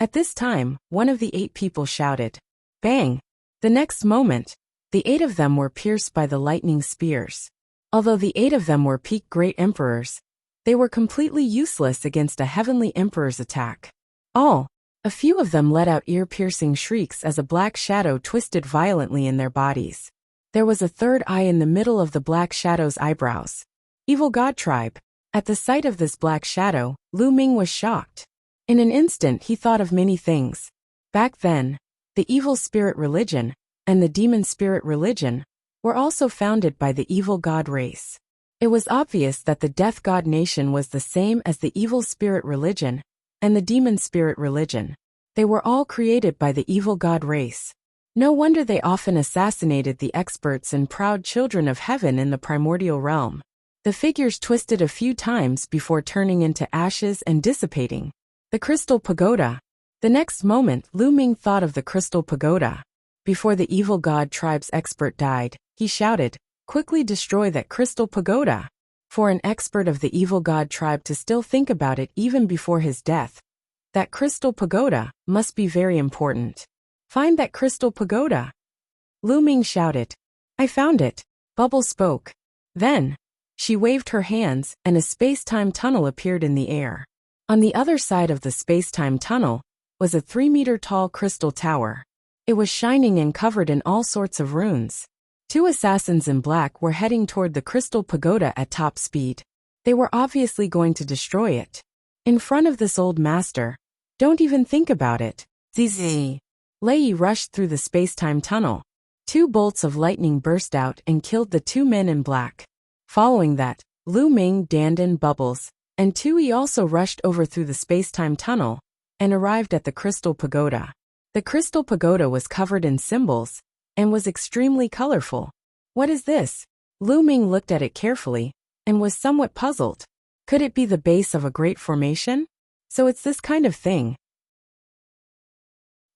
At this time, one of the 8 people shouted. Bang! The next moment, the 8 of them were pierced by the lightning spears. Although the 8 of them were peak great emperors, they were completely useless against a heavenly emperor's attack. A few of them let out ear-piercing shrieks as a black shadow twisted violently in their bodies. There was a third eye in the middle of the black shadow's eyebrows. Evil God Tribe. At the sight of this black shadow, Lu Ming was shocked. In an instant he thought of many things. Back then, the evil spirit religion and the demon spirit religion were also founded by the evil god race. It was obvious that the Death God Nation was the same as the evil spirit religion and the demon spirit religion. They were all created by the evil god race. No wonder they often assassinated the experts and proud children of heaven in the primordial realm. The figures twisted a few times before turning into ashes and dissipating. The crystal pagoda. The next moment, Lu Ming thought of the crystal pagoda. Before the evil god tribe's expert died, he shouted, "Quickly destroy that crystal pagoda." For an expert of the evil god tribe to still think about it even before his death, that crystal pagoda must be very important. Find that crystal pagoda. Lu Ming shouted. I found it. Bubbles spoke. Then, she waved her hands and a space-time tunnel appeared in the air. On the other side of the space-time tunnel was a 3-meter-tall crystal tower. It was shining and covered in all sorts of runes. 2 assassins in black were heading toward the crystal pagoda at top speed. They were obviously going to destroy it. In front of this old master. Don't even think about it. ZZ. Lei rushed through the space-time tunnel. 2 bolts of lightning burst out and killed the 2 men in black. Following that, Lu Ming, Dandan, Bubbles, and Tui also rushed over through the space-time tunnel and arrived at the crystal pagoda. The crystal pagoda was covered in symbols and was extremely colorful. What is this? Lu Ming looked at it carefully and was somewhat puzzled. Could it be the base of a great formation? So it's this kind of thing.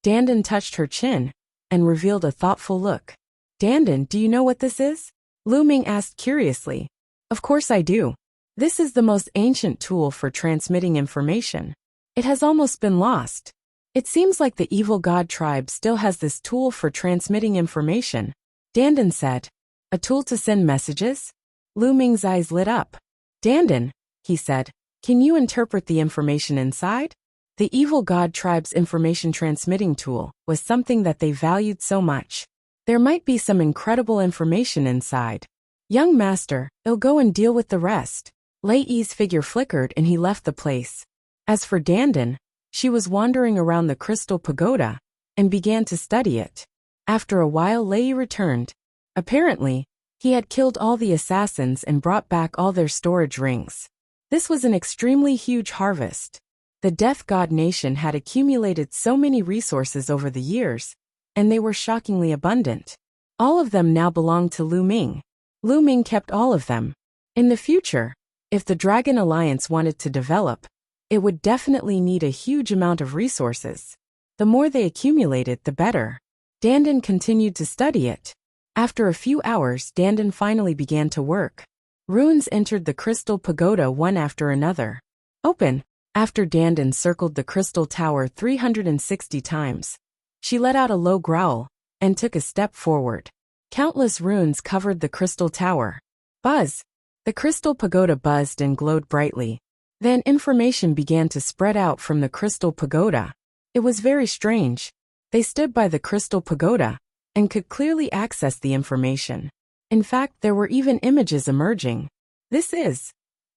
Dandan touched her chin and revealed a thoughtful look. Dandan, do you know what this is? Lu Ming asked curiously. Of course I do. This is the most ancient tool for transmitting information. It has almost been lost. It seems like the evil god tribe still has this tool for transmitting information. Dandan said. A tool to send messages? Lu Ming's eyes lit up. Dandan, he said, can you interpret the information inside? The evil god tribe's information transmitting tool was something that they valued so much. There might be some incredible information inside. Young master, I'll go and deal with the rest. Lei's figure flickered and he left the place. As for Dandan, she was wandering around the crystal pagoda and began to study it. After a while Lei returned. Apparently, he had killed all the assassins and brought back all their storage rings. This was an extremely huge harvest. The Death God Nation had accumulated so many resources over the years, and they were shockingly abundant. All of them now belonged to Lu Ming. Lu Ming kept all of them. In the future, if the Dragon Alliance wanted to develop, it would definitely need a huge amount of resources. The more they accumulated, the better. Dandan continued to study it. After a few hours, Dandan finally began to work. Runes entered the crystal pagoda one after another. Open. After Dandan circled the crystal tower 360 times, she let out a low growl and took a step forward. Countless runes covered the crystal tower. Buzz! The crystal pagoda buzzed and glowed brightly. Then information began to spread out from the crystal pagoda. It was very strange. They stood by the crystal pagoda and could clearly access the information. In fact, there were even images emerging.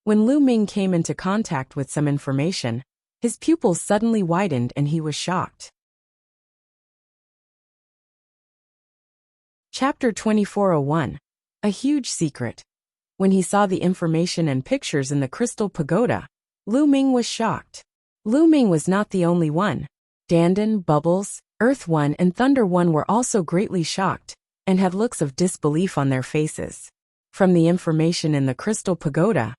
When Lu Ming came into contact with some information, his pupils suddenly widened and he was shocked. Chapter 2401. A huge secret. When he saw the information and pictures in the crystal pagoda, Lu Ming was shocked. Lu Ming was not the only one. Dandan, Bubbles, Earth One and Thunder One were also greatly shocked and had looks of disbelief on their faces. From the information in the crystal pagoda,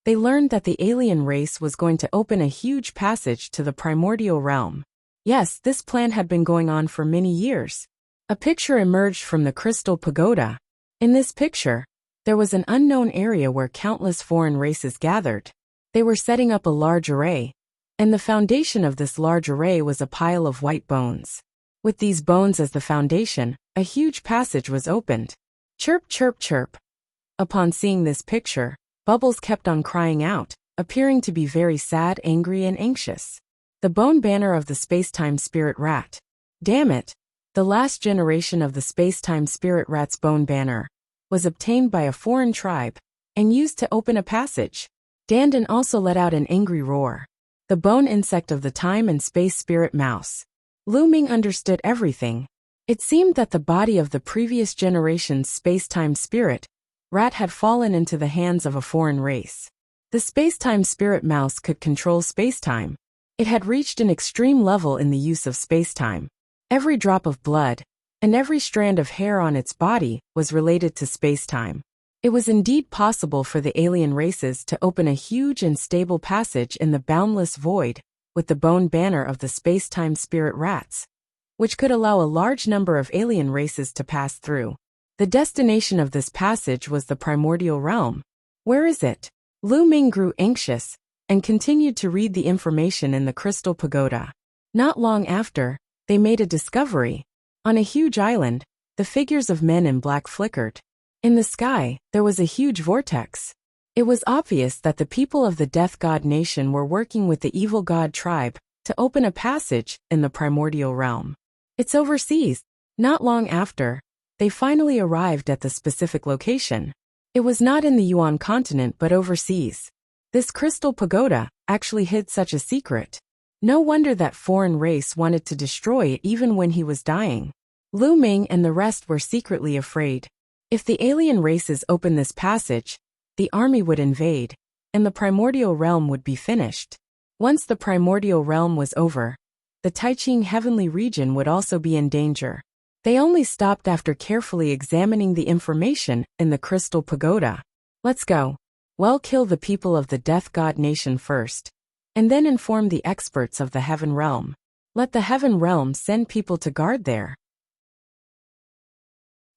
they learned that the alien race was going to open a huge passage to the primordial realm. Yes, this plan had been going on for many years. A picture emerged from the crystal pagoda. In this picture, there was an unknown area where countless foreign races gathered. They were setting up a large array, and the foundation of this large array was a pile of white bones. With these bones as the foundation, a huge passage was opened. Chirp, chirp, chirp. Upon seeing this picture, Bubbles kept on crying out, appearing to be very sad, angry, and anxious. The bone banner of the space-time spirit rat. Damn it! The last generation of the space-time spirit rat's bone banner was obtained by a foreign tribe and used to open a passage. Dandan also let out an angry roar. The bone insect of the time and space spirit mouse. Lu Ming understood everything. It seemed that the body of the previous generation's space-time spirit rat had fallen into the hands of a foreign race. The space-time spirit mouse could control space-time. It had reached an extreme level in the use of space-time. Every drop of blood and every strand of hair on its body was related to space-time. It was indeed possible for the alien races to open a huge and stable passage in the boundless void with the bone banner of the space-time spirit rats, which could allow a large number of alien races to pass through. The destination of this passage was the primordial realm. Where is it? Lu Ming grew anxious and continued to read the information in the crystal pagoda. Not long after, they made a discovery. On a huge island, the figures of men in black flickered. In the sky, there was a huge vortex. It was obvious that the people of the Death God Nation were working with the evil god tribe to open a passage in the primordial realm. It's overseas. Not long after, they finally arrived at the specific location. It was not in the Yuan continent but overseas. This crystal pagoda actually hid such a secret. No wonder that foreign race wanted to destroy it even when he was dying. Lu Ming and the rest were secretly afraid. If the alien races opened this passage, the army would invade, and the primordial realm would be finished. Once the primordial realm was over, the Taiqing heavenly region would also be in danger. They only stopped after carefully examining the information in the crystal pagoda. Let's go. Well, kill the people of the Death God Nation first, and then inform the experts of the heaven realm. Let the heaven realm send people to guard there.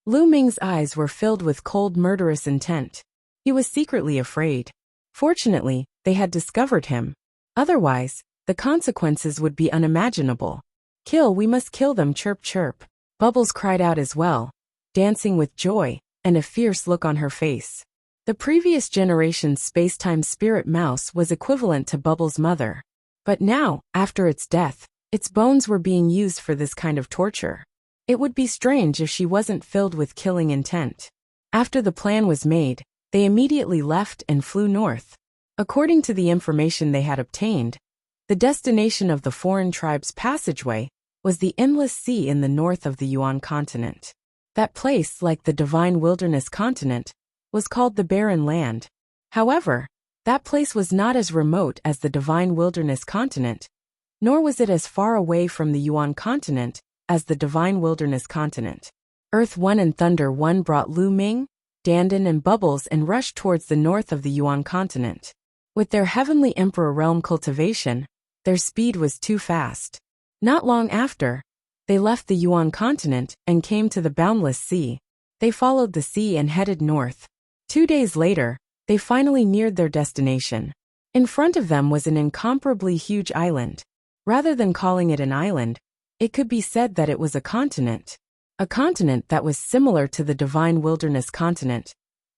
Lu Ming's eyes were filled with cold, murderous intent. He was secretly afraid. Fortunately, they had discovered him. Otherwise, the consequences would be unimaginable. Kill, we must kill them, chirp chirp. Bubbles cried out as well, dancing with joy and a fierce look on her face. The previous generation's space-time spirit mouse was equivalent to Bubbles' mother. But now, after its death, its bones were being used for this kind of torture. It would be strange if she wasn't filled with killing intent. After the plan was made, they immediately left and flew north. According to the information they had obtained, the destination of the foreign tribe's passageway was the endless sea in the north of the Yuan continent. That place, like the divine wilderness continent, was called the Barren Land. However, that place was not as remote as the divine wilderness continent, nor was it as far away from the Yuan continent as the divine wilderness continent. Earth 1 and Thunder 1 brought Lu Ming, Dandan and Bubbles and rushed towards the north of the Yuan continent. With their heavenly emperor realm cultivation, their speed was too fast. Not long after, they left the Yuan continent and came to the boundless sea. They followed the sea and headed north. 2 days later, they finally neared their destination. In front of them was an incomparably huge island. Rather than calling it an island, it could be said that it was a continent. A continent that was similar to the divine wilderness continent,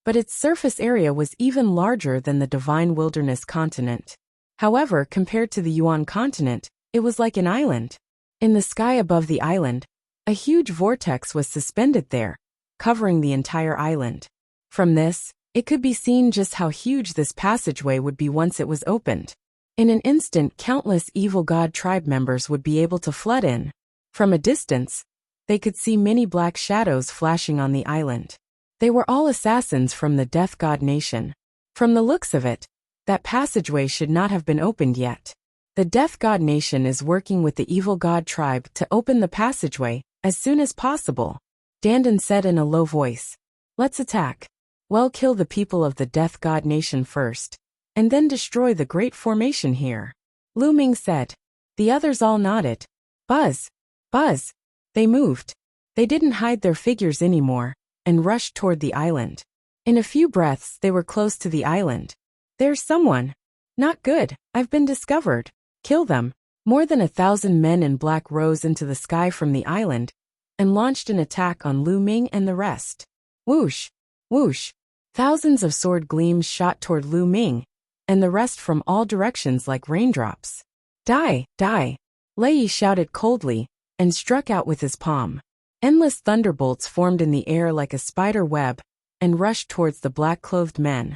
but its surface area was even larger than the divine wilderness continent. However, compared to the Yuan continent, it was like an island. In the sky above the island, a huge vortex was suspended there, covering the entire island. From this, it could be seen just how huge this passageway would be once it was opened. In an instant, countless evil god tribe members would be able to flood in. From a distance, they could see many black shadows flashing on the island. They were all assassins from the Death God Nation. From the looks of it, that passageway should not have been opened yet. The Death God Nation is working with the evil god tribe to open the passageway as soon as possible. Dandan said in a low voice. Let's attack. Well, kill the people of the Death God Nation first, and then destroy the great formation here. Lu Ming said. The others all nodded. Buzz! Buzz! They moved. They didn't hide their figures anymore, and rushed toward the island. In a few breaths they were close to the island. There's someone. Not good, I've been discovered. Kill them. More than 1,000 men in black rose into the sky from the island, and launched an attack on Lu Ming and the rest. Whoosh! Whoosh! Thousands of sword gleams shot toward Lu Ming, and the rest from all directions like raindrops. Die! Die! Lei Yi shouted coldly, and struck out with his palm. Endless thunderbolts formed in the air like a spider web, and rushed towards the black-clothed men.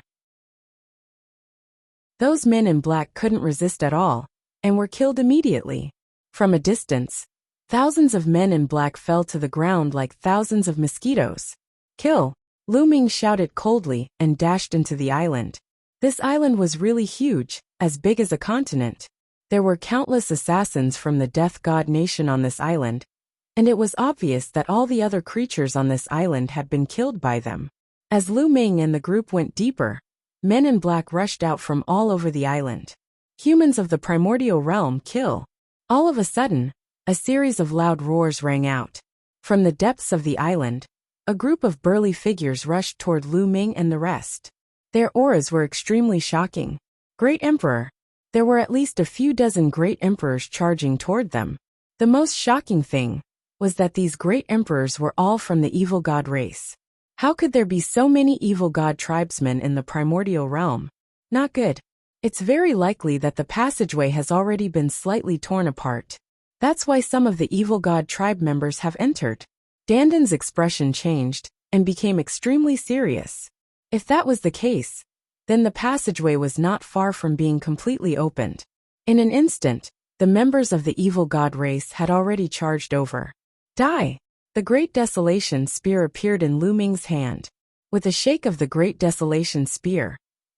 Those men in black couldn't resist at all, and were killed immediately. From a distance, thousands of men in black fell to the ground like thousands of mosquitoes. Kill! Lu Ming shouted coldly and dashed into the island. This island was really huge, as big as a continent. There were countless assassins from the Death God Nation on this island, and it was obvious that all the other creatures on this island had been killed by them. As Lu Ming and the group went deeper, men in black rushed out from all over the island. Humans of the primordial realm, kill! All of a sudden, a series of loud roars rang out. From the depths of the island, a group of burly figures rushed toward Lu Ming and the rest. Their auras were extremely shocking. Great Emperor! There were at least a few dozen great emperors charging toward them. The most shocking thing was that these great emperors were all from the evil god race. How could there be so many evil god tribesmen in the primordial realm? Not good. It's very likely that the passageway has already been slightly torn apart. That's why some of the evil god tribe members have entered. Dandan's expression changed and became extremely serious. If that was the case, then the passageway was not far from being completely opened. In an instant, the members of the evil god race had already charged over. Die! The Great Desolation Spear appeared in Lu Ming's hand. With a shake of the Great Desolation Spear,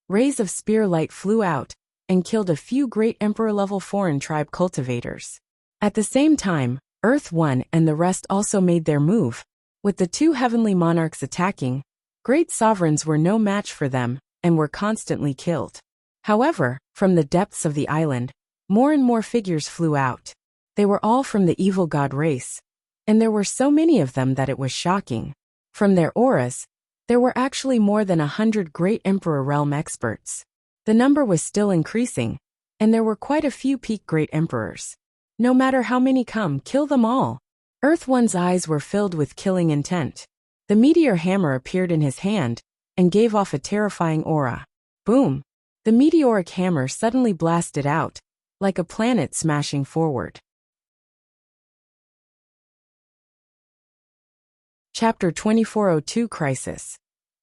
rays of spear light flew out and killed a few great emperor-level foreign tribe cultivators. At the same time, Earth One and the rest also made their move. With the two heavenly monarchs attacking, great sovereigns were no match for them and were constantly killed. However, from the depths of the island, more and more figures flew out. They were all from the evil god race, and there were so many of them that it was shocking. From their auras, there were actually more than 100 great Emperor Realm experts. The number was still increasing, and there were quite a few peak great emperors. No matter how many come, kill them all. Earth One's eyes were filled with killing intent. The meteor hammer appeared in his hand and gave off a terrifying aura. Boom! The meteoric hammer suddenly blasted out, like a planet smashing forward. Chapter 2402 Crisis.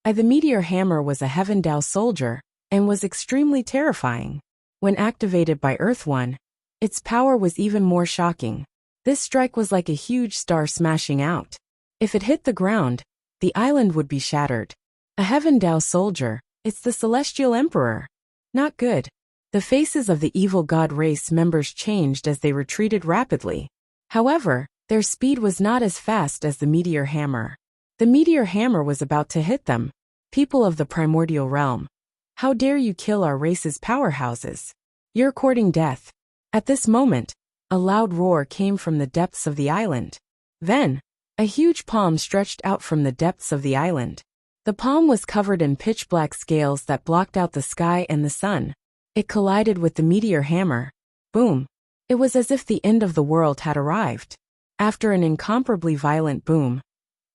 The meteor hammer was a Heaven Dao soldier and was extremely terrifying. When activated by Earth One, its power was even more shocking. This strike was like a huge star smashing out. If it hit the ground, the island would be shattered. A Heaven Dao soldier, it's the Celestial Emperor. Not good. The faces of the evil god race members changed as they retreated rapidly. However, their speed was not as fast as the meteor hammer. The meteor hammer was about to hit them. People of the primordial realm, how dare you kill our race's powerhouses? You're courting death. At this moment, a loud roar came from the depths of the island. Then, a huge palm stretched out from the depths of the island. The palm was covered in pitch-black scales that blocked out the sky and the sun. It collided with the meteor hammer. Boom! It was as if the end of the world had arrived. After an incomparably violent boom,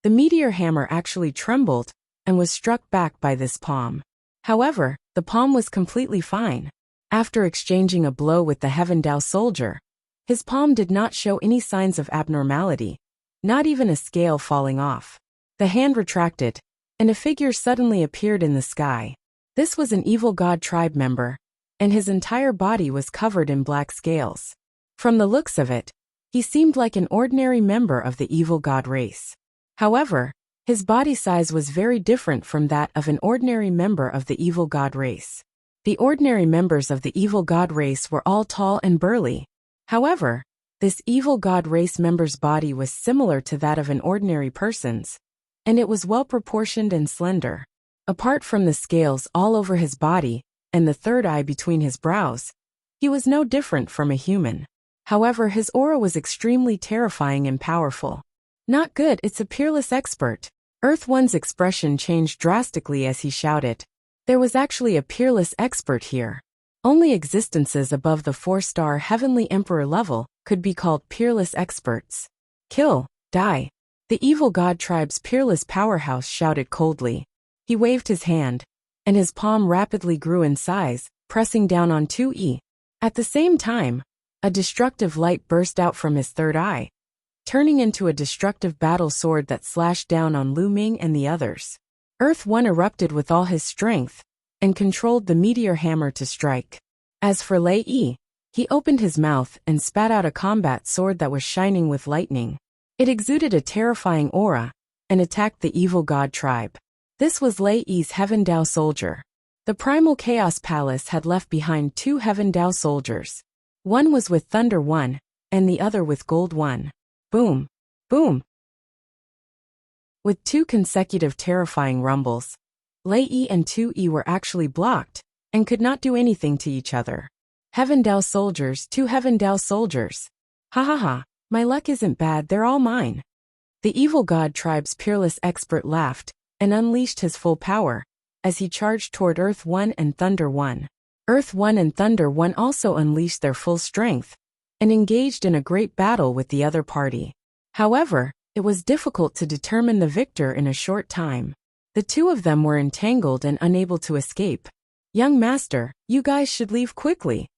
the meteor hammer actually trembled and was struck back by this palm. However, the palm was completely fine. After exchanging a blow with the Heaven Dao soldier, his palm did not show any signs of abnormality, not even a scale falling off. The hand retracted, and a figure suddenly appeared in the sky. This was an evil god tribe member, and his entire body was covered in black scales. From the looks of it, he seemed like an ordinary member of the evil god race. However, his body size was very different from that of an ordinary member of the evil god race. The ordinary members of the evil god race were all tall and burly. However, this evil god race member's body was similar to that of an ordinary person's, and it was well proportioned and slender. Apart from the scales all over his body and the third eye between his brows, he was no different from a human. However, his aura was extremely terrifying and powerful. Not good, it's a peerless expert. Earth One's expression changed drastically as he shouted. There was actually a peerless expert here. Only existences above the 4-star Heavenly Emperor level could be called peerless experts. Kill, die. The evil god tribe's peerless powerhouse shouted coldly. He waved his hand, and his palm rapidly grew in size, pressing down on 2E. At the same time, a destructive light burst out from his third eye, turning into a destructive battle sword that slashed down on Lu Ming and the others. Earth One erupted with all his strength and controlled the meteor hammer to strike. As for Lei Yi, he opened his mouth and spat out a combat sword that was shining with lightning. It exuded a terrifying aura and attacked the evil god tribe. This was Lei Yi's Heaven Dao soldier. The Primal Chaos Palace had left behind 2 Heaven Dao soldiers. One was with Thunder One, and the other with Gold One. Boom! Boom! With 2 consecutive terrifying rumbles, Lei Yi and 2E were actually blocked and could not do anything to each other. Heaven Dao soldiers, 2 Heaven Dao soldiers. Ha ha ha, my luck isn't bad, they're all mine. The evil god tribe's peerless expert laughed and unleashed his full power as he charged toward Earth One and Thunder One. Earth One and Thunder One also unleashed their full strength and engaged in a great battle with the other party. However, it was difficult to determine the victor in a short time. The two of them were entangled and unable to escape. "Young master, you guys should leave quickly,"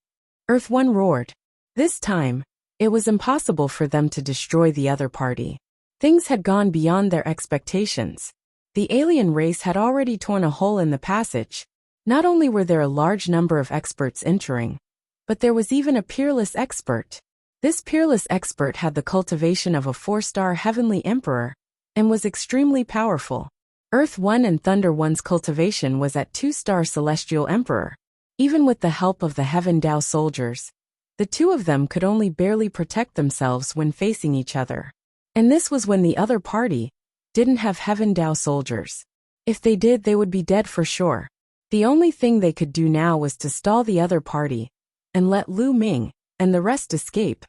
Earth One roared. This time, it was impossible for them to destroy the other party. Things had gone beyond their expectations. The alien race had already torn a hole in the passage. Not only were there a large number of experts entering, but there was even a peerless expert. This peerless expert had the cultivation of a 4-star heavenly emperor and was extremely powerful. Earth One and Thunder One's cultivation was at 2-star celestial emperor. Even with the help of the Heaven Dao soldiers, the two of them could only barely protect themselves when facing each other. And this was when the other party didn't have Heaven Dao soldiers. If they did, they would be dead for sure. The only thing they could do now was to stall the other party and let Lu Ming and the rest escape,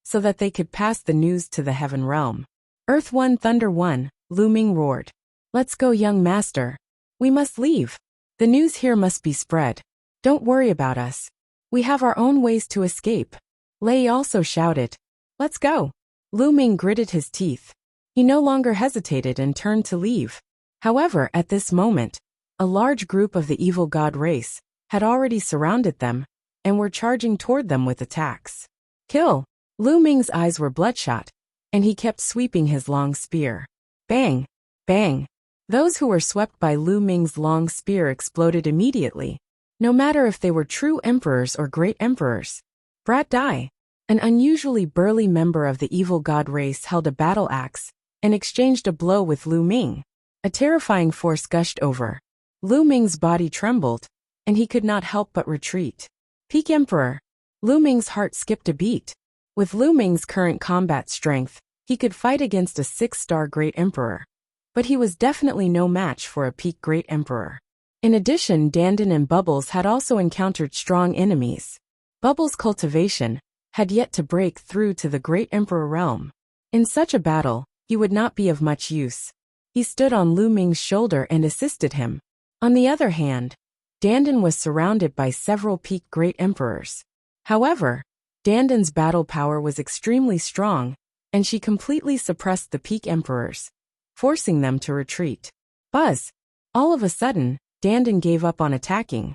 so that they could pass the news to the Heaven Realm. Earth One, Thunder One, Lu Ming roared. "Let's go, young master. We must leave. The news here must be spread. Don't worry about us. We have our own ways to escape." Lei also shouted. "Let's go." Lu Ming gritted his teeth. He no longer hesitated and turned to leave. However, at this moment, a large group of the evil god race had already surrounded them and were charging toward them with attacks. "Kill!" Lu Ming's eyes were bloodshot, and he kept sweeping his long spear. Bang! Bang! Those who were swept by Lu Ming's long spear exploded immediately, no matter if they were true emperors or great emperors. Brat Dai, an unusually burly member of the evil god race, held a battle axe and exchanged a blow with Lu Ming. A terrifying force gushed over. Lu Ming's body trembled, and he could not help but retreat. Peak Emperor. Lu Ming's heart skipped a beat. With Lu Ming's current combat strength, he could fight against a 6-star Great Emperor. But he was definitely no match for a peak Great Emperor. In addition, Dandan and Bubbles had also encountered strong enemies. Bubbles' cultivation had yet to break through to the Great Emperor realm. In such a battle, he would not be of much use. He stood on Lu Ming's shoulder and assisted him. On the other hand, Dandan was surrounded by several peak Great Emperors. However, Dandan's battle power was extremely strong, and she completely suppressed the peak Emperors, forcing them to retreat. Buzz! All of a sudden, Dandan gave up on attacking.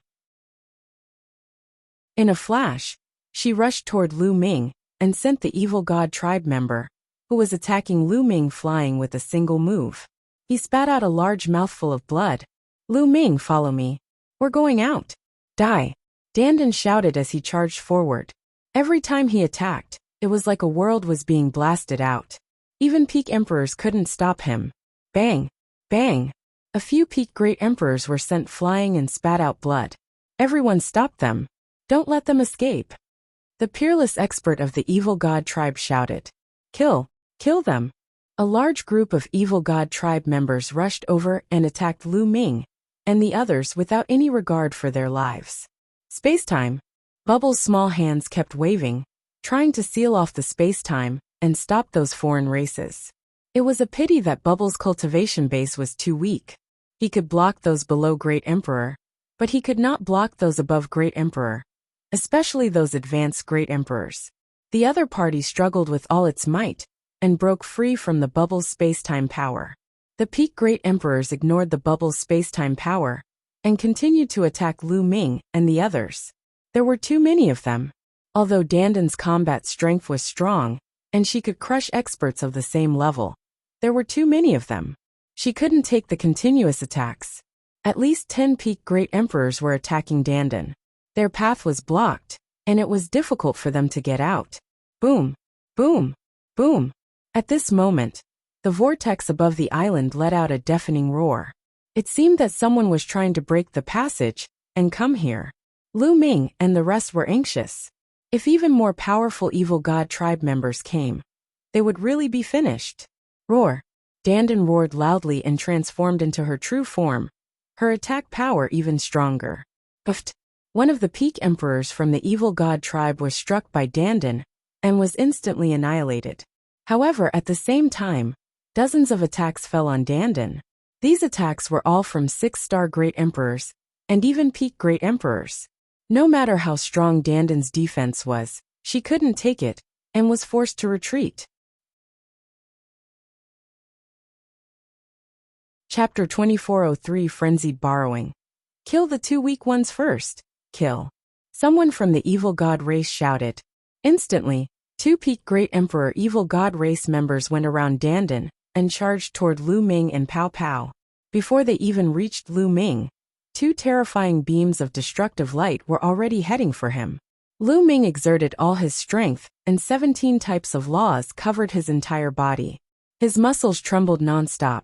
In a flash, she rushed toward Lu Ming and sent the evil god tribe member, who was attacking Lu Ming, flying with a single move. He spat out a large mouthful of blood. "Lu Ming, follow me. We're going out." "Die!" Dandan shouted as he charged forward. Every time he attacked, it was like a world was being blasted out. Even peak emperors couldn't stop him. Bang! Bang! A few peak Great Emperors were sent flying and spat out blood. Everyone stopped them. "Don't let them escape." The peerless expert of the evil god tribe shouted. "Kill! Kill them!" A large group of evil god tribe members rushed over and attacked Lu Ming and the others without any regard for their lives. Spacetime. Bubbles' small hands kept waving, trying to seal off the spacetime and stop those foreign races. It was a pity that Bubbles' cultivation base was too weak. He could block those below Great Emperor, but he could not block those above Great Emperor, especially those advanced Great Emperors. The other party struggled with all its might and broke free from the Bubbles' spacetime power. The peak Great Emperors ignored the Bubbles' spacetime power and continued to attack Lu Ming and the others. There were too many of them. Although Dandan's combat strength was strong, and she could crush experts of the same level, there were too many of them. She couldn't take the continuous attacks. At least 10 peak Great Emperors were attacking Dandan. Their path was blocked, and it was difficult for them to get out. Boom! Boom! Boom! At this moment, the vortex above the island let out a deafening roar. It seemed that someone was trying to break the passage and come here. Lu Ming and the rest were anxious. If even more powerful evil god tribe members came, they would really be finished. Roar! Dandan roared loudly and transformed into her true form, her attack power even stronger. Puffed! One of the peak emperors from the evil god tribe was struck by Dandan and was instantly annihilated. However, at the same time, dozens of attacks fell on Dandan. These attacks were all from 6-star Great Emperors and even peak Great Emperors. No matter how strong Dandan's defense was, she couldn't take it and was forced to retreat. Chapter 2403 Frenzied Borrowing. Kill the 2 weak ones first. Kill. Someone from the evil god race shouted. Instantly, 2 peak Great Emperor evil god race members went around Dandan and charged toward Lu Ming and Pao Pao. Before they even reached Lu Ming, 2 terrifying beams of destructive light were already heading for him. Lu Ming exerted all his strength, and 17 types of laws covered his entire body. His muscles trembled nonstop,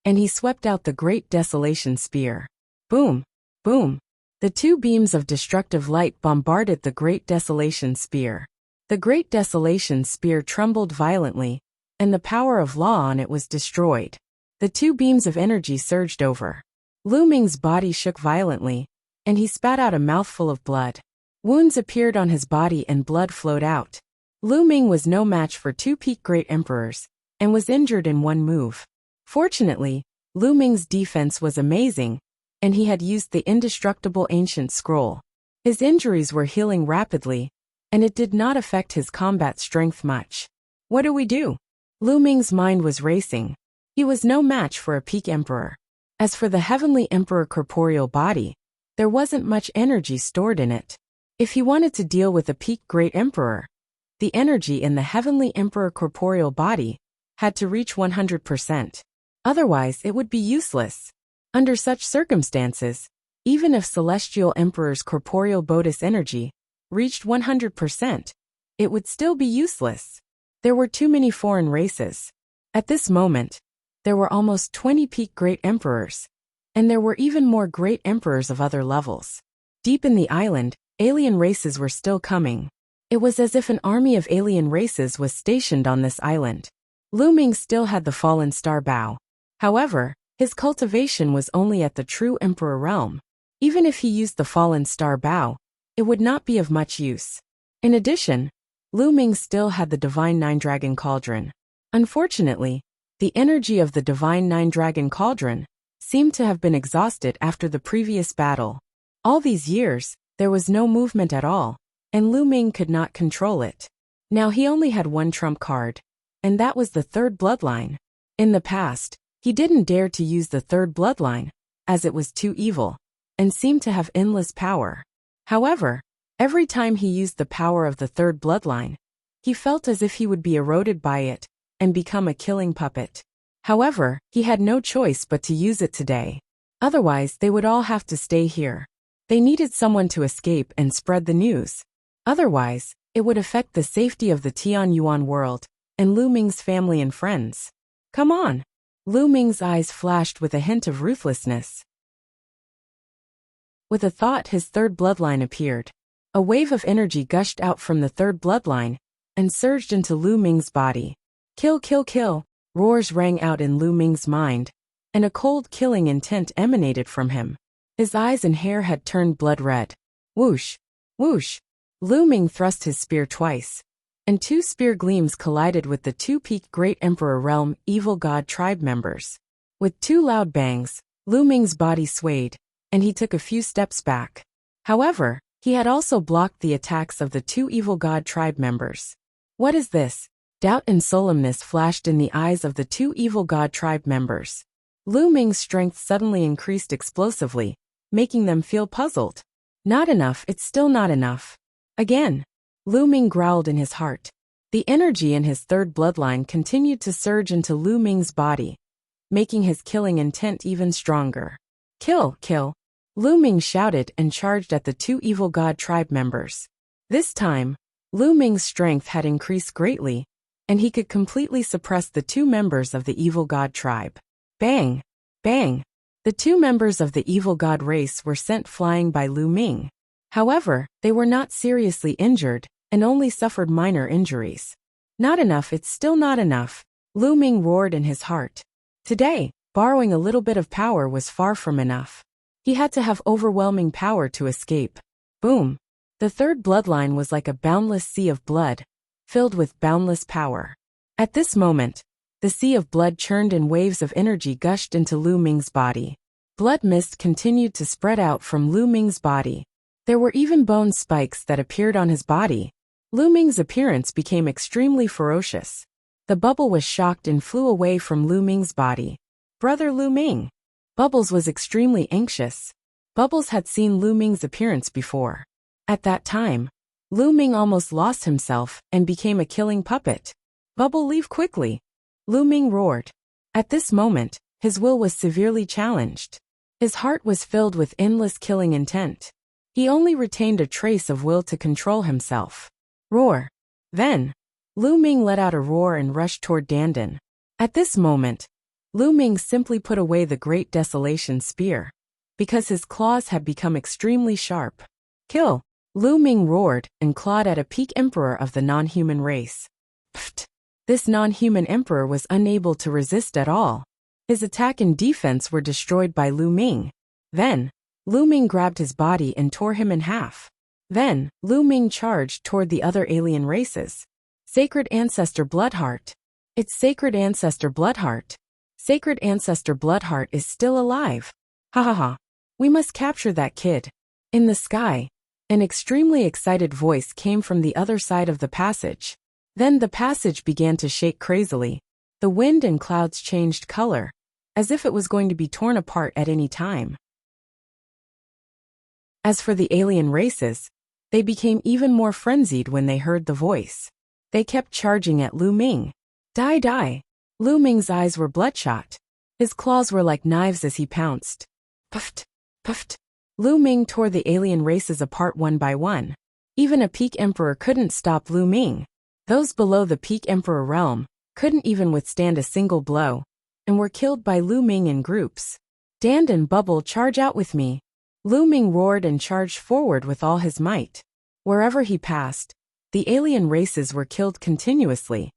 and he swept out the Great Desolation Spear. Boom! Boom! The 2 beams of destructive light bombarded the Great Desolation Spear. The Great Desolation Spear trembled violently, and the power of law on it was destroyed. The 2 beams of energy surged over. Lu Ming's body shook violently, and he spat out a mouthful of blood. Wounds appeared on his body and blood flowed out. Lu Ming was no match for 2 peak Great Emperors, and was injured in one move. Fortunately, Lu Ming's defense was amazing, and he had used the indestructible ancient scroll. His injuries were healing rapidly, and it did not affect his combat strength much. What do we do? Lu Ming's mind was racing. He was no match for a peak emperor. As for the Heavenly Emperor corporeal body, there wasn't much energy stored in it. If he wanted to deal with a peak Great Emperor, the energy in the Heavenly Emperor corporeal body had to reach 100%. Otherwise, it would be useless. Under such circumstances, even if Celestial Emperor's corporeal Bodis energy reached 100%, it would still be useless. There were too many foreign races. At this moment, there were almost 20 peak Great Emperors, and there were even more Great Emperors of other levels. Deep in the island, alien races were still coming. It was as if an army of alien races was stationed on this island. Lu Ming still had the Fallen Star Bow. However, his cultivation was only at the true Emperor realm. Even if he used the Fallen Star Bow, it would not be of much use. In addition, Lu Ming still had the Divine Nine Dragon Cauldron. Unfortunately, the energy of the Divine Nine Dragon Cauldron seemed to have been exhausted after the previous battle. All these years, there was no movement at all, and Lu Ming could not control it. Now he only had one trump card, and that was the 3rd bloodline. In the past, he didn't dare to use the 3rd bloodline, as it was too evil, and seemed to have endless power. However, every time he used the power of the 3rd bloodline, he felt as if he would be eroded by it, and become a killing puppet. However, he had no choice but to use it today. Otherwise, they would all have to stay here. They needed someone to escape and spread the news. Otherwise, it would affect the safety of the Tian Yuan world, and Lu Ming's family and friends. Come on! Lu Ming's eyes flashed with a hint of ruthlessness. With a thought, his 3rd bloodline appeared. A wave of energy gushed out from the 3rd bloodline, and surged into Lu Ming's body. Kill, kill, kill! Roars rang out in Lu Ming's mind, and a cold killing intent emanated from him. His eyes and hair had turned blood red. Whoosh! Whoosh! Lu Ming thrust his spear twice, and 2 spear gleams collided with the 2 peak Great Emperor realm evil god tribe members. With 2 loud bangs, Lu Ming's body swayed, and he took a few steps back. However, he had also blocked the attacks of the 2 evil god tribe members. What is this? Doubt and solemnness flashed in the eyes of the 2 evil god tribe members. Lu Ming's strength suddenly increased explosively, making them feel puzzled. Not enough, it's still not enough. Again. Lu Ming growled in his heart. The energy in his 3rd bloodline continued to surge into Lu Ming's body, making his killing intent even stronger. Kill, kill! Lu Ming shouted and charged at the 2 evil god tribe members. This time, Lu Ming's strength had increased greatly, and he could completely suppress the 2 members of the evil god tribe. Bang! Bang! The 2 members of the evil god race were sent flying by Lu Ming. However, they were not seriously injured, and only suffered minor injuries. Not enough, it's still not enough, Lu Ming roared in his heart. Today, borrowing a little bit of power was far from enough. He had to have overwhelming power to escape. Boom! The 3rd bloodline was like a boundless sea of blood, filled with boundless power. At this moment, the sea of blood churned and waves of energy gushed into Lu Ming's body. Blood mist continued to spread out from Lu Ming's body. There were even bone spikes that appeared on his body. Lu Ming's appearance became extremely ferocious. The bubble was shocked and flew away from Lu Ming's body. Brother Lu Ming. Bubbles was extremely anxious. Bubbles had seen Lu Ming's appearance before. At that time, Lu Ming almost lost himself and became a killing puppet. Bubble, leave quickly. Lu Ming roared. At this moment, his will was severely challenged. His heart was filled with endless killing intent. He only retained a trace of will to control himself. Roar. Then, Lu Ming let out a roar and rushed toward Dandan. At this moment, Lu Ming simply put away the Great Desolation Spear, because his claws had become extremely sharp. Kill! Lu Ming roared and clawed at a peak emperor of the non-human race. Pfft! This non-human emperor was unable to resist at all. His attack and defense were destroyed by Lu Ming. Then, Lu Ming grabbed his body and tore him in half. Then, Lu Ming charged toward the other alien races. Sacred Ancestor Bloodheart. It's Sacred Ancestor Bloodheart. Sacred Ancestor Bloodheart is still alive. Ha ha ha. We must capture that kid. In the sky, an extremely excited voice came from the other side of the passage. Then the passage began to shake crazily. The wind and clouds changed color, as if it was going to be torn apart at any time. As for the alien races, they became even more frenzied when they heard the voice. They kept charging at Lu Ming. Die, die! Lu Ming's eyes were bloodshot. His claws were like knives as he pounced. Puffed, puffed. Lu Ming tore the alien races apart one by one. Even a peak emperor couldn't stop Lu Ming. Those below the peak emperor realm couldn't even withstand a single blow, and were killed by Lu Ming in groups. Dandan, Bubble, charge out with me. Lu Ming roared and charged forward with all his might. Wherever he passed, the alien races were killed continuously,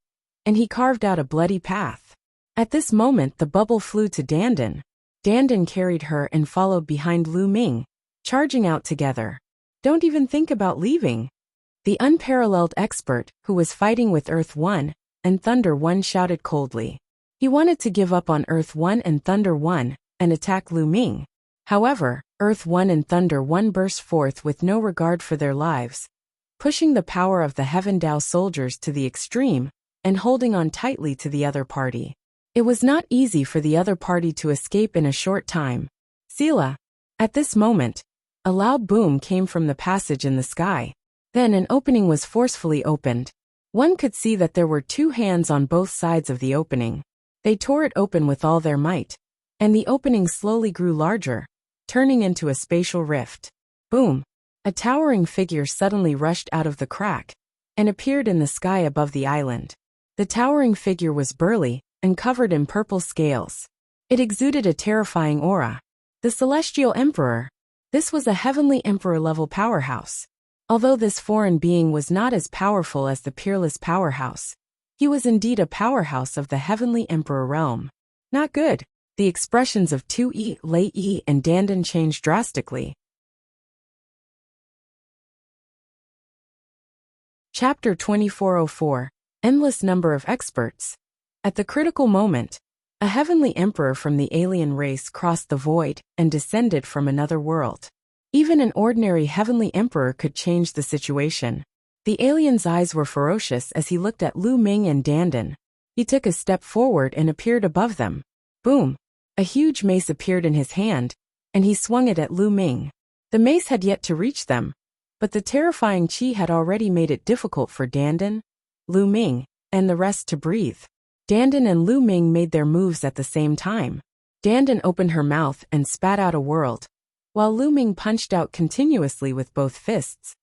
and he carved out a bloody path. At this moment the Bubble flew to Dandan. Dandan carried her and followed behind Lu Ming, charging out together. Don't even think about leaving. The unparalleled expert, who was fighting with Earth 1 and Thunder 1, shouted coldly. He wanted to give up on Earth 1 and Thunder 1 and attack Lu Ming. However, Earth 1 and Thunder 1 burst forth with no regard for their lives, pushing the power of the Heaven Dao soldiers to the extreme and holding on tightly to the other party. It was not easy for the other party to escape in a short time. Sela. At this moment, a loud boom came from the passage in the sky. Then an opening was forcefully opened. One could see that there were two hands on both sides of the opening. They tore it open with all their might, and the opening slowly grew larger, turning into a spatial rift. Boom! A towering figure suddenly rushed out of the crack and appeared in the sky above the island. The towering figure was burly and covered in purple scales. It exuded a terrifying aura. The Celestial Emperor. This was a heavenly emperor-level powerhouse. Although this foreign being was not as powerful as the peerless powerhouse, he was indeed a powerhouse of the heavenly emperor realm. Not good. The expressions of Tu-Yi, Lei-Yi, and Dandan changed drastically. Chapter 2404. Endless number of experts. At the critical moment, a heavenly emperor from the alien race crossed the void and descended from another world. Even an ordinary heavenly emperor could change the situation. The alien's eyes were ferocious as he looked at Lu Ming and Dandan. He took a step forward and appeared above them. Boom! A huge mace appeared in his hand, and he swung it at Lu Ming. The mace had yet to reach them, but the terrifying qi had already made it difficult for Dandan, Lu Ming, and the rest to breathe. Dandan and Lu Ming made their moves at the same time. Dandan opened her mouth and spat out a world, while Lu Ming punched out continuously with both fists,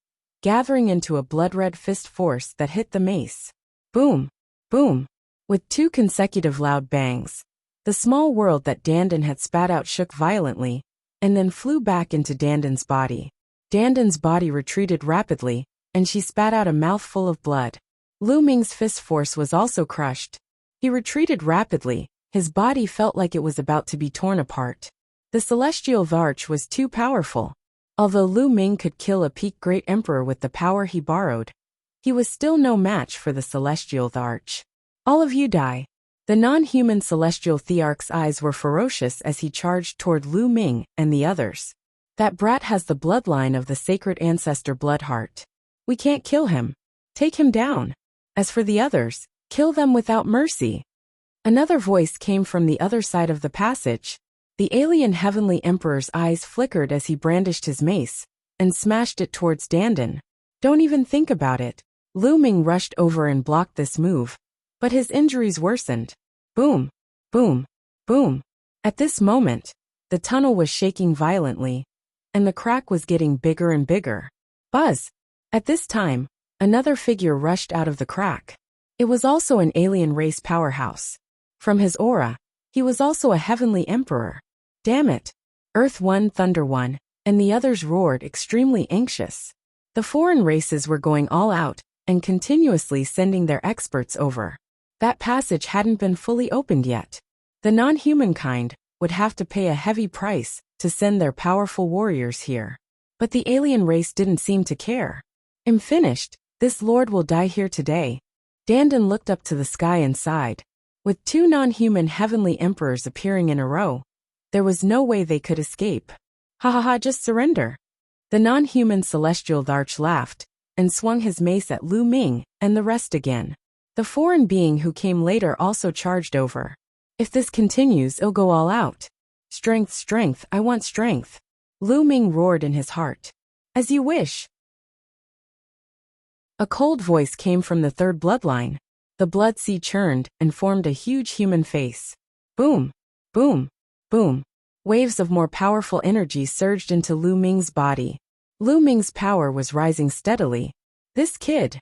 gathering into a blood-red fist force that hit the mace. Boom! Boom! With two consecutive loud bangs, the small world that Dandan had spat out shook violently, and then flew back into Dandan's body. Dandan's body retreated rapidly, and she spat out a mouthful of blood. Lu Ming's fist force was also crushed. He retreated rapidly. His body felt like it was about to be torn apart. The Celestial Varch was too powerful. Although Lu Ming could kill a peak great emperor with the power he borrowed, he was still no match for the Celestial Varch. All of you die. The non-human Celestial Thearch's eyes were ferocious as he charged toward Lu Ming and the others. That brat has the bloodline of the Sacred Ancestor Bloodheart. We can't kill him. Take him down. As for the others, kill them without mercy. Another voice came from the other side of the passage. The alien heavenly emperor's eyes flickered as he brandished his mace and smashed it towards Dandan. Don't even think about it. Lu Ming rushed over and blocked this move, but his injuries worsened. Boom, boom, boom. At this moment, the tunnel was shaking violently, and the crack was getting bigger and bigger. Buzz! At this time, another figure rushed out of the crack. It was also an alien race powerhouse. From his aura, he was also a heavenly emperor. Damn it! Earth 1, Thunder 1, and the others roared, extremely anxious. The foreign races were going all out and continuously sending their experts over. That passage hadn't been fully opened yet. The non-humankind would have to pay a heavy price to send their powerful warriors here. But the alien race didn't seem to care. I'm finished. This lord will die here today. Dandan looked up to the sky and sighed. With two non-human heavenly emperors appearing in a row, there was no way they could escape. Ha ha ha, just surrender. The non-human celestial Tharch laughed and swung his mace at Lu Ming and the rest again. The foreign being who came later also charged over. If this continues, it'll go all out. Strength, strength, I want strength. Lu Ming roared in his heart. As you wish. A cold voice came from the third bloodline. The blood sea churned and formed a huge human face. Boom, boom, boom. Waves of more powerful energy surged into Lu Ming's body. Lu Ming's power was rising steadily. This kid.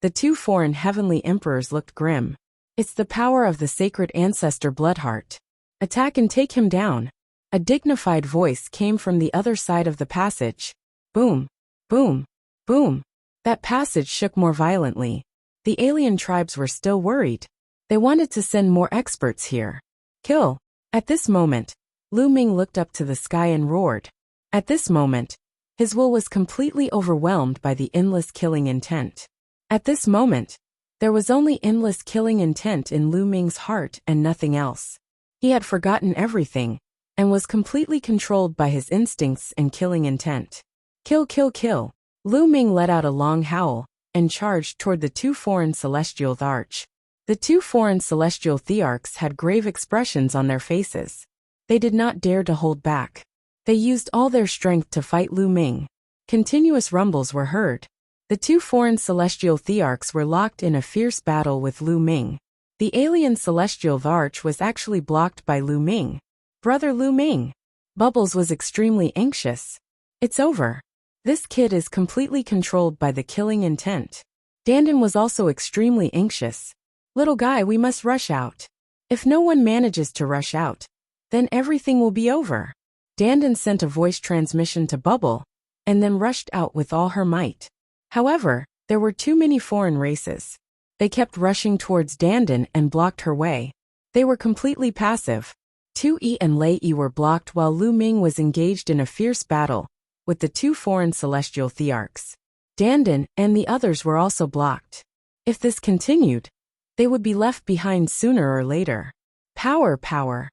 The two foreign heavenly emperors looked grim. It's the power of the sacred ancestor Bloodheart. Attack and take him down. A dignified voice came from the other side of the passage. Boom, boom, boom. That passage shook more violently. The alien tribes were still worried. They wanted to send more experts here. Kill. At this moment, Lu Ming looked up to the sky and roared. At this moment, his will was completely overwhelmed by the endless killing intent. At this moment, there was only endless killing intent in Lu Ming's heart and nothing else. He had forgotten everything and was completely controlled by his instincts and killing intent. Kill, kill, kill. Lu Ming let out a long howl and charged toward the two foreign celestial Tharch. The two foreign celestial Thearchs had grave expressions on their faces. They did not dare to hold back. They used all their strength to fight Lu Ming. Continuous rumbles were heard. The two foreign celestial Thearchs were locked in a fierce battle with Lu Ming. The alien celestial Tharch was actually blocked by Lu Ming. Brother Lu Ming. Bubbles was extremely anxious. It's over. This kid is completely controlled by the killing intent. Dandan was also extremely anxious. Little guy, we must rush out. If no one manages to rush out, then everything will be over. Dandan sent a voice transmission to Bubble, and then rushed out with all her might. However, there were too many foreign races. They kept rushing towards Dandan and blocked her way. They were completely passive. 2E and Lei Yi were blocked while Lu Ming was engaged in a fierce battle with the two foreign celestial Thearchs. Dandan and the others were also blocked. If this continued, they would be left behind sooner or later. Power, power.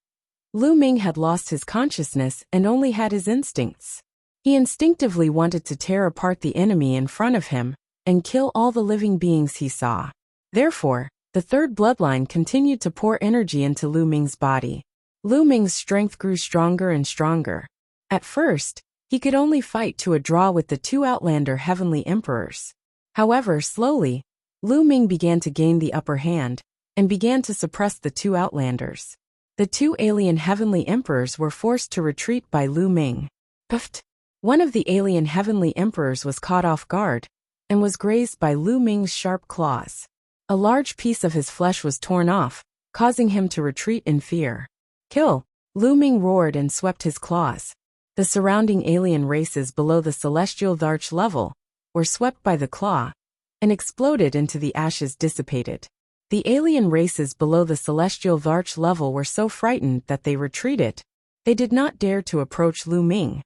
Lu Ming had lost his consciousness and only had his instincts. He instinctively wanted to tear apart the enemy in front of him and kill all the living beings he saw. Therefore, the third bloodline continued to pour energy into Lu Ming's body. Lu Ming's strength grew stronger and stronger. At first, he could only fight to a draw with the two Outlander heavenly emperors. However, slowly, Lu Ming began to gain the upper hand and began to suppress the two Outlanders. The two alien heavenly emperors were forced to retreat by Lu Ming. Puffed. One of the alien heavenly emperors was caught off guard and was grazed by Lu Ming's sharp claws. A large piece of his flesh was torn off, causing him to retreat in fear. Kill! Lu Ming roared and swept his claws. The surrounding alien races below the celestial Tharch level were swept by the claw and exploded into the ashes dissipated. The alien races below the celestial Tharch level were so frightened that they retreated. They did not dare to approach Lu Ming.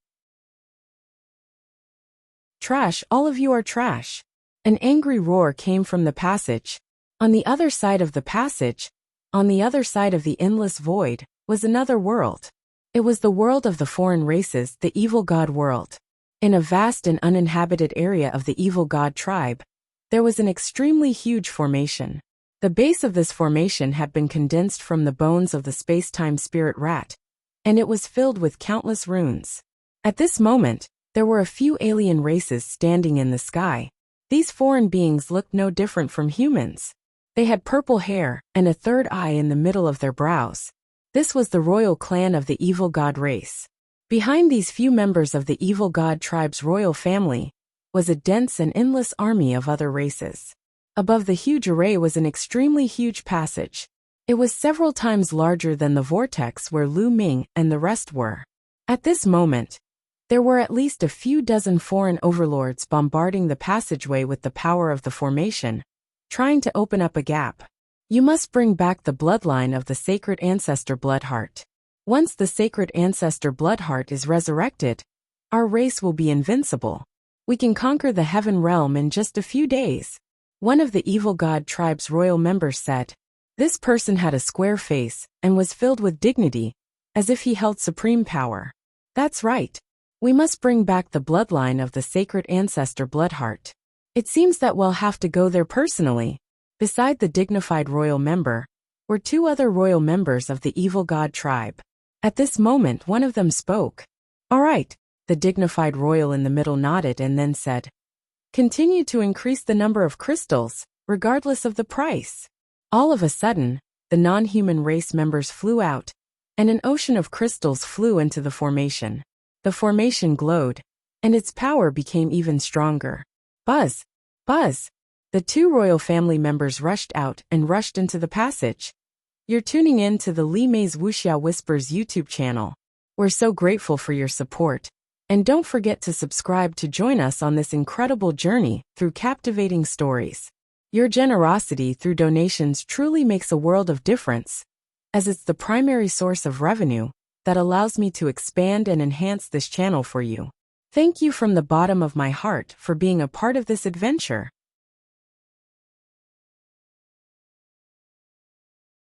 Trash, all of you are trash. An angry roar came from the passage. On the other side of the passage, on the other side of the endless void, was another world. It was the world of the foreign races, the evil god world. In a vast and uninhabited area of the evil god tribe, there was an extremely huge formation. The base of this formation had been condensed from the bones of the space-time spirit rat, and it was filled with countless runes. At this moment, there were a few alien races standing in the sky. These foreign beings looked no different from humans. They had purple hair and a third eye in the middle of their brows. This was the royal clan of the evil god race. Behind these few members of the evil god tribe's royal family was a dense and endless army of other races. Above the huge array was an extremely huge passage. It was several times larger than the vortex where Lu Ming and the rest were. At this moment, there were at least a few dozen foreign overlords bombarding the passageway with the power of the formation, trying to open up a gap. You must bring back the bloodline of the sacred ancestor Bloodheart. Once the sacred ancestor Bloodheart is resurrected, our race will be invincible. We can conquer the heaven realm in just a few days. One of the evil god tribe's royal members said. This person had a square face and was filled with dignity, as if he held supreme power. That's right. We must bring back the bloodline of the sacred ancestor Bloodheart. It seems that we'll have to go there personally. Beside the dignified royal member were two other royal members of the evil god tribe. At this moment, one of them spoke. All right, the dignified royal in the middle nodded and then said, continue to increase the number of crystals, regardless of the price. All of a sudden, the non-human race members flew out, and an ocean of crystals flew into the formation. The formation glowed, and its power became even stronger. Buzz! Buzz! The two royal family members rushed out and rushed into the passage. You're tuning in to the Li Mei's Wuxia Whispers YouTube channel. We're so grateful for your support. And don't forget to subscribe to join us on this incredible journey through captivating stories. Your generosity through donations truly makes a world of difference, as it's the primary source of revenue that allows me to expand and enhance this channel for you. Thank you from the bottom of my heart for being a part of this adventure.